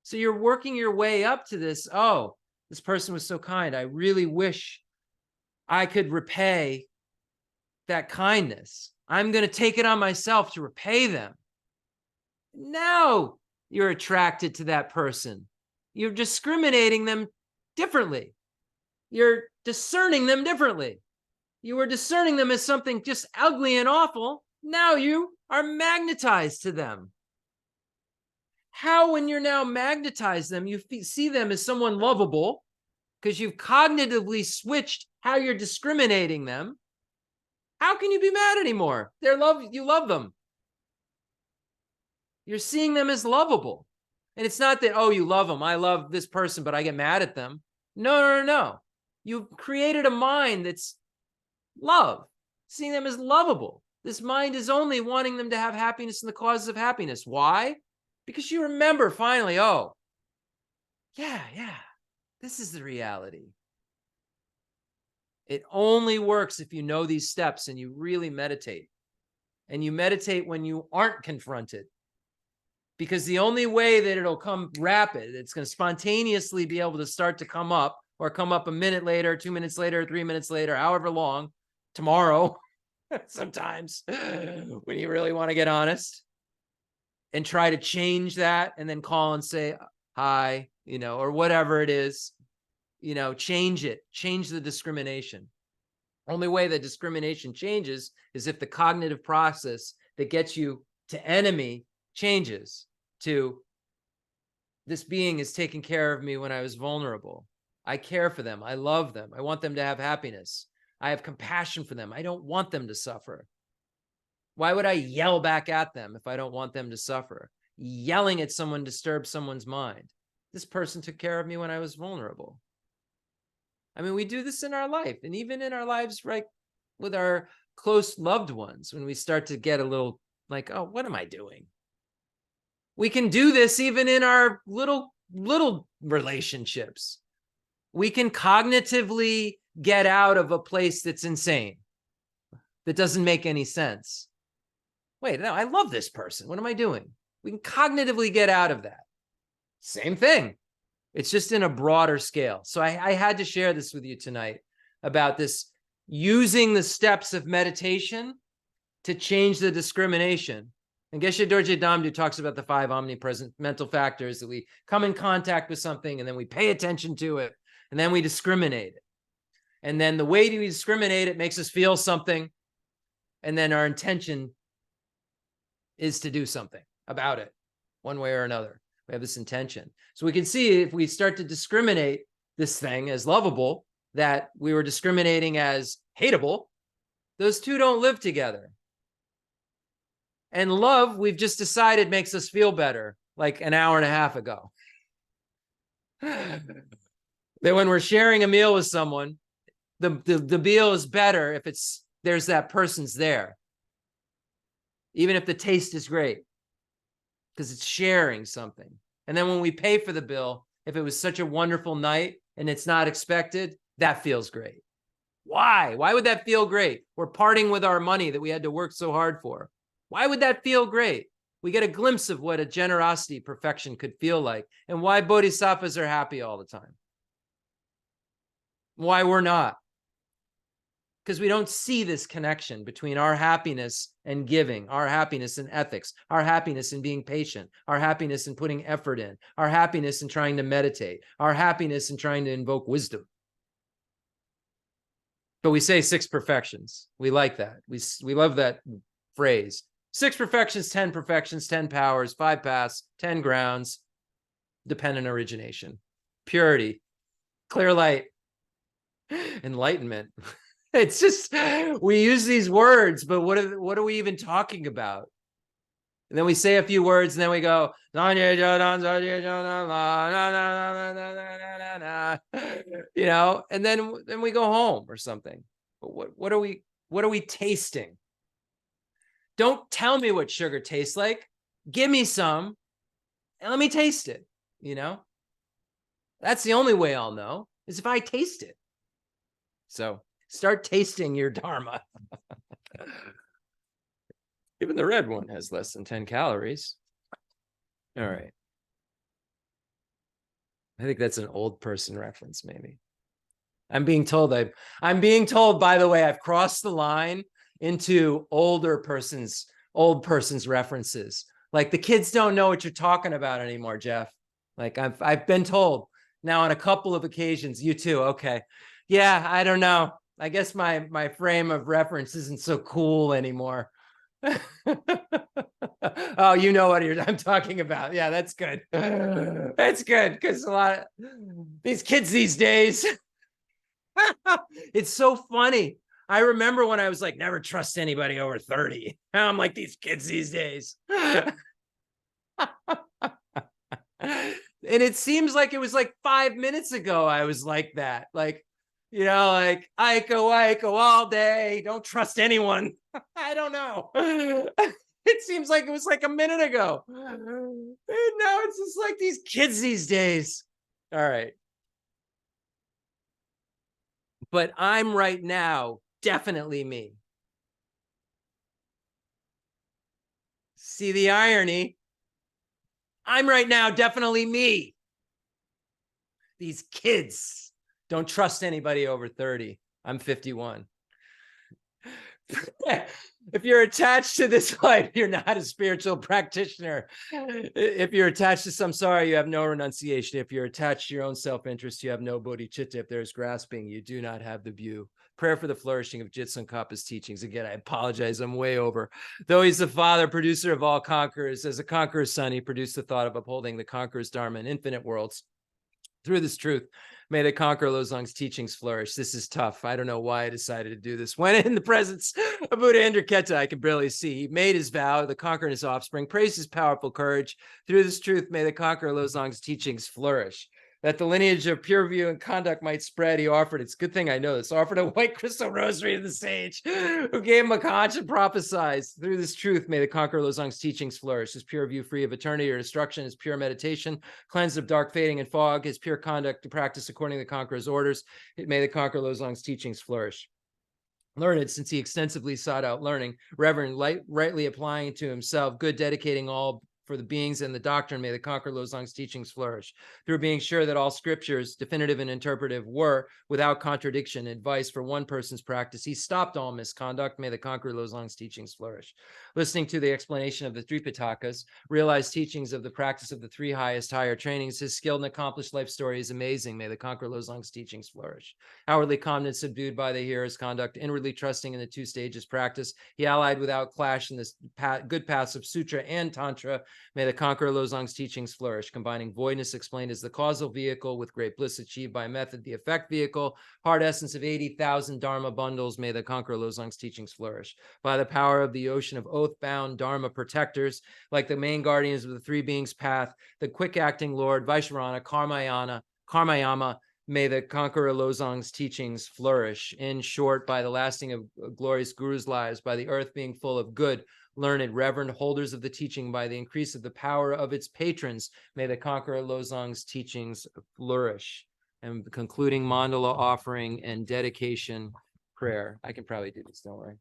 So you're working your way up to this. Oh, this person was so kind. I really wish I could repay that kindness. I'm going to take it on myself to repay them. Now you're attracted to that person. You're discriminating them differently. You're discerning them differently. You were discerning them as something just ugly and awful. Now you are magnetized to them. How, when you're now magnetized them, you see them as someone lovable because you've cognitively switched how you're discriminating them. How can you be mad anymore? You love them. You're seeing them as lovable. And it's not that, oh, you love them. I love this person, but I get mad at them. No. You've created a mind that's love, seeing them as lovable. This mind is only wanting them to have happiness and the causes of happiness. Why? Because you remember finally, oh, yeah, this is the reality. It only works if you know these steps and you really meditate. and you meditate when you aren't confronted. Because the only way that it'll come rapid, it's going to spontaneously be able to start to come up, or come up a minute later, 2 minutes later, 3 minutes later, however long, tomorrow, sometimes, when you really want to get honest, and try to change that, and then call and say hi, or whatever it is, change it, change the discrimination. Only way that discrimination changes is if the cognitive process that gets you to enemy changes to, this being is taking care of me when I was vulnerable. I care for them. I love them. I want them to have happiness. I have compassion for them. I don't want them to suffer. Why would I yell back at them if I don't want them to suffer? Yelling at someone disturbs someone's mind. This person took care of me when I was vulnerable. I mean, we do this in our life, and even in our lives, right, with our close loved ones, when we start to get a little like, oh, what am I doing? We can do this even in our little relationships. We can cognitively get out of a place that's insane, that doesn't make any sense. Wait, no, I love this person. What am I doing? We can cognitively get out of that. Same thing. It's just in a broader scale. So I had to share this with you tonight about this, using the steps of meditation to change the discrimination. And Geshe Dorje Damdu talks about the 5 omnipresent mental factors, that we come in contact with something and then we pay attention to it and then we discriminate it. And then the way we discriminate it makes us feel something. And then our intention is to do something about it, one way or another. We have this intention. So we can see, if we start to discriminate this thing as lovable, that we were discriminating as hateable, those two don't live together. And love, we've just decided, makes us feel better, like an hour and a half ago. That when we're sharing a meal with someone, the meal is better if there's that person's there, even if the taste is great, because it's sharing something. And then when we pay for the bill, if it was such a wonderful night and it's not expected, that feels great. Why? Why would that feel great? We're parting with our money that we had to work so hard for. Why would that feel great? We get a glimpse of what a generosity perfection could feel like, and why bodhisattvas are happy all the time. Why we're not. Because we don't see this connection between our happiness and giving, our happiness in ethics, our happiness in being patient, our happiness in putting effort in, our happiness in trying to meditate, our happiness in trying to invoke wisdom. But we say 6 perfections. We like that. We love that phrase. 6 perfections, 10 perfections, 10 powers, 5 paths, 10 grounds, dependent origination, purity, clear light, enlightenment. It's just, we use these words, but what are we even talking about? And then we say a few words, and then we go, and then we go home or something. But what are we tasting? Don't tell me what sugar tastes like. Give me some and let me taste it. That's the only way I'll know, is if I taste it. So start tasting your Dharma. Even the red one has less than 10 calories. All right. I think that's an old person reference, maybe. I'm being told, by the way, I've crossed the line into old person's references. Like, the kids don't know what you're talking about anymore, Jeff. Like, I've been told now on a couple of occasions. You too. Okay. Yeah, I don't know. I guess my frame of reference isn't so cool anymore. Oh, you know what I'm talking about. Yeah, that's good. That's good, because a lot of these kids these days, it's so funny. I remember when I was like, never trust anybody over 30. Now I'm like, these kids these days. And it seems like it was like 5 minutes ago I was like that. Like, like Aiko all day. Don't trust anyone. I don't know. It seems like it was like a minute ago. And now it's just like these kids these days. All right. But I'm right now definitely me. See the irony? I'm right now definitely me. These kids don't trust anybody over 30. I'm 51. If you're attached to this life, you're not a spiritual practitioner. If you're attached to samsara, you have no renunciation. If you're attached to your own self-interest, you have no bodhicitta. If there's grasping, you do not have the view. Prayer for the flourishing of Tsongkhapa's teachings. Again, I apologize, I'm way over. Though he's the father, producer of all conquerors, as a conqueror's son, he produced the thought of upholding the conqueror's Dharma in infinite worlds. Through this truth, may the conqueror Losang's teachings flourish. This is tough. I don't know why I decided to do this. When in the presence of Buddha Indraketa, I can barely see. He made his vow, the conqueror and his offspring, praised his powerful courage. Through this truth, may the conqueror Losang's teachings flourish. That the lineage of pure view and conduct might spread, he offered, it's a good thing I know this, offered a white crystal rosary to the sage, who gave him a conch and prophesied. Through this truth, may the conqueror Losang's teachings flourish. His pure view free of eternity or destruction, his pure meditation, cleansed of dark fading and fog, his pure conduct to practice according to the conqueror's orders. May the conqueror Losang's teachings flourish. Learned, since he extensively sought out learning, reverend, rightly applying to himself, good, dedicating all for the beings and the doctrine, may the conqueror Losang's teachings flourish. Through being sure that all scriptures, definitive and interpretive, were, without contradiction, advice for one person's practice, he stopped all misconduct. May the conqueror Losang's teachings flourish. Listening to the explanation of the Tripitakas, realized teachings of the practice of the three highest higher trainings, his skilled and accomplished life story is amazing. May the conqueror Losang's teachings flourish. Outwardly calm and subdued by the hearer's conduct, inwardly trusting in the two stages practice, he allied without clash in this good paths of sutra and tantra. May the conqueror Losang's teachings flourish, combining voidness explained as the causal vehicle with great bliss achieved by method, the effect vehicle, heart essence of 80,000 Dharma bundles. May the conqueror Losang's teachings flourish. By the power of the ocean of oath-bound Dharma protectors, like the main guardians of the three beings' path, the quick-acting Lord, Vaishvarana, Karmayama, may the conqueror Losang's teachings flourish. In short, by the lasting of glorious gurus' lives, by the earth being full of good, learned, reverend holders of the teaching, by the increase of the power of its patrons, may the conqueror Losang's teachings flourish. And the concluding mandala offering and dedication prayer. I can probably do this, don't worry.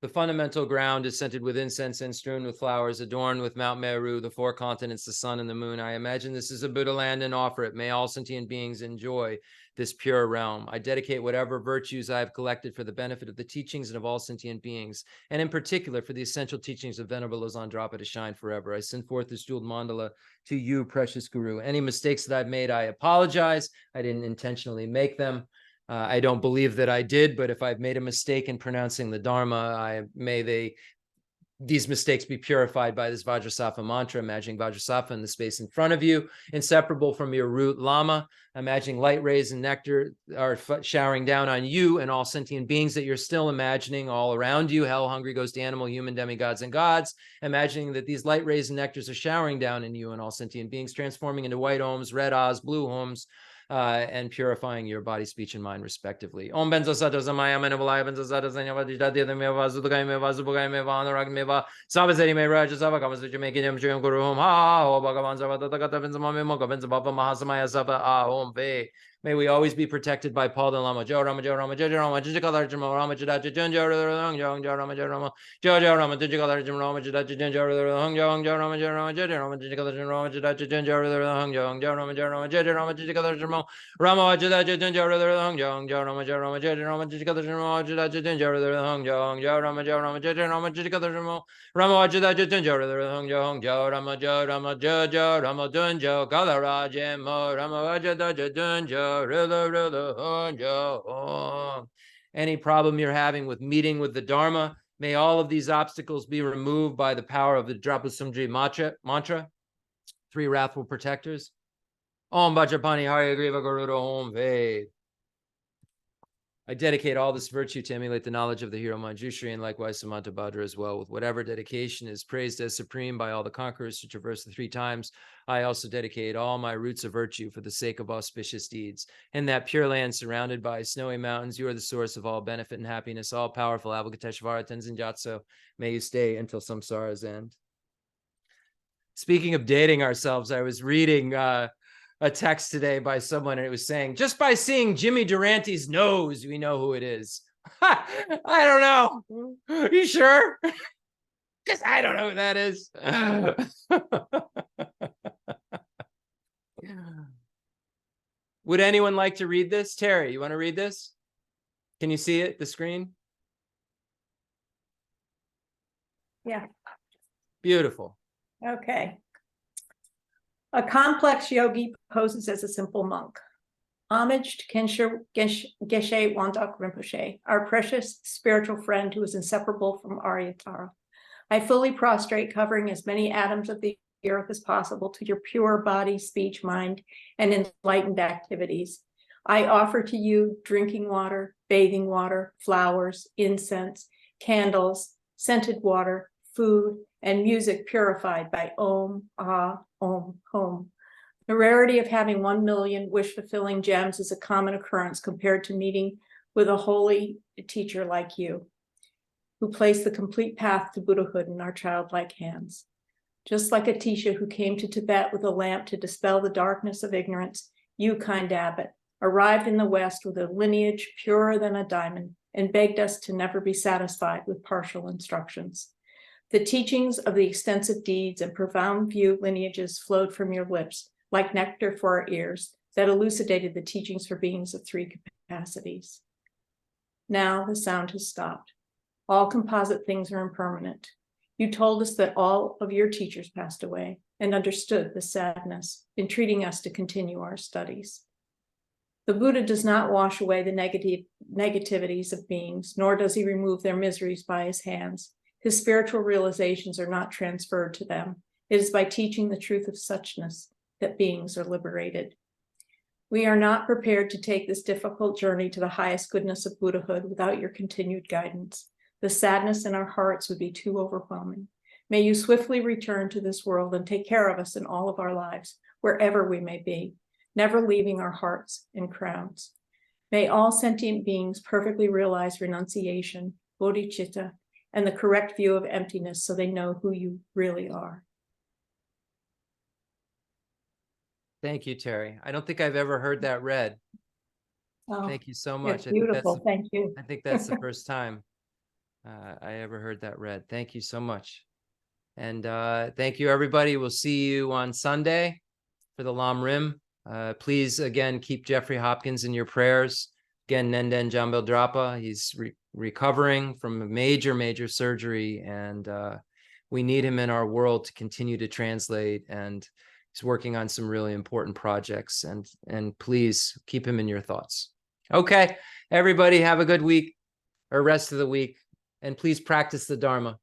The fundamental ground is scented with incense and strewn with flowers, adorned with Mount Meru, the four continents, the sun and the moon. I imagine this is a Buddha land and offer it. May all sentient beings enjoy this pure realm. I dedicate whatever virtues I have collected for the benefit of the teachings and of all sentient beings, and in particular for the essential teachings of Venerable Losang to shine forever. I send forth this jeweled mandala to you, precious Guru. Any mistakes that I've made, I apologize. I didn't intentionally make them. I don't believe that I did, but if I've made a mistake in pronouncing the Dharma, these mistakes be purified by this Vajrasattva mantra, imagining Vajrasattva in the space in front of you, inseparable from your root Lama, imagining light rays and nectar are showering down on you and all sentient beings that you're still imagining all around you, hell, hungry, ghost, animal, human, demigods, and gods, imagining that these light rays and nectars are showering down in you and all sentient beings, transforming into white homes, red ahs, blue homes, and purifying your body, speech, and mind, respectively. Om benzo sato zamaya menavalaya benzo sato zanyava dijadya meva zudugai meva zubugai meva anurag meva sabazeri me raja sava kamasvicha making him shrim guru hom ha ho bhagavan sava tatakata benzo mame moka benzo baba mahasamaya sava om ve. May we always be protected by Paul the Lama. Jo Rama Jo Rama Jo Rama Jijikala Jimo Rama Jidaja Junjo Rang Jong Jo Rama Jo Rama Jo Rama Jijikala Jim Rama Jidaja Junjo Hung Jong Jo Rama Jo Rama Jo Rama Jijikala Jim Rama Jidaja Junjo Hung Jong Jo Rama Jo Rama Jo Rama Jijikala Jim Rama Jidaja Junjo Hung Jong Jo Rama Jo Rama Jo Rama Jijikala Jim Rama Jidaja Junjo Hung Jong Jo Rama Jo Rama Jo Rama Jijikala Jim Rama Jidaja Junjo Hung Jo Rama Jo Rama Jo Rama Dunjo Kalara Jemo Rama Jidaja Junjo. Any problem you're having with meeting with the Dharma, may all of these obstacles be removed by the power of the Drapasumdri mantra. Three wrathful protectors. Om Vajrapani Hari Agriva Garuda Om Ved. I dedicate all this virtue to emulate the knowledge of the hero Manjushri, and likewise Samantabhadra as well. With whatever dedication is praised as supreme by all the conquerors who traverse the three times, I also dedicate all my roots of virtue for the sake of auspicious deeds. In that pure land surrounded by snowy mountains, you are the source of all benefit and happiness, all powerful Avalokiteshvara Tenzin Gyatso. May you stay until samsara's end. Speaking of dating ourselves, I was reading a text today by someone, and it was saying, just by seeing Jimmy Durante's nose, we know who it is. I don't know. You sure? Because I don't know who that is. Would anyone like to read this? Terry, you want to read this? Can you see it, the screen? Yeah. Beautiful. Okay. A complex yogi poses as a simple monk. Homage to Geshe Wandak Rinpoche, our precious spiritual friend who is inseparable from Aryatara. I fully prostrate, covering as many atoms of the earth as possible to your pure body, speech, mind, and enlightened activities. I offer to you drinking water, bathing water, flowers, incense, candles, scented water, food, and music purified by Om, Ah, Om, Hum. The rarity of having 1 million wish-fulfilling gems is a common occurrence compared to meeting with a holy teacher like you, who placed the complete path to Buddhahood in our childlike hands. Just like Atisha, who came to Tibet with a lamp to dispel the darkness of ignorance, you, kind abbot, arrived in the West with a lineage purer than a diamond and begged us to never be satisfied with partial instructions. The teachings of the extensive deeds and profound view lineages flowed from your lips, like nectar for our ears, that elucidated the teachings for beings of three capacities. Now the sound has stopped. All composite things are impermanent. You told us that all of your teachers passed away and understood the sadness, entreating us to continue our studies. The Buddha does not wash away the negativities of beings, nor does he remove their miseries by his hands. His spiritual realizations are not transferred to them. It is by teaching the truth of suchness that beings are liberated. We are not prepared to take this difficult journey to the highest goodness of Buddhahood without your continued guidance. The sadness in our hearts would be too overwhelming. May you swiftly return to this world and take care of us in all of our lives, wherever we may be, never leaving our hearts and crowns. May all sentient beings perfectly realize renunciation, bodhicitta, and the correct view of emptiness so they know who you really are. Thank you, Terry. I don't think I've ever heard that read. Oh, Thank you so much. it's beautiful. Thank you. I think that's the first time I ever heard that read. Thank you so much. And thank you, everybody. We'll see you on Sunday for the Lam Rim. Please, again, keep Jeffrey Hopkins in your prayers. Again, Nenden Jambel Drapa. He's recovering from a major surgery, and we need him in our world to continue to translate, and he's working on some really important projects, and please keep him in your thoughts. Okay, everybody, have a good week or rest of the week, and please practice the Dharma.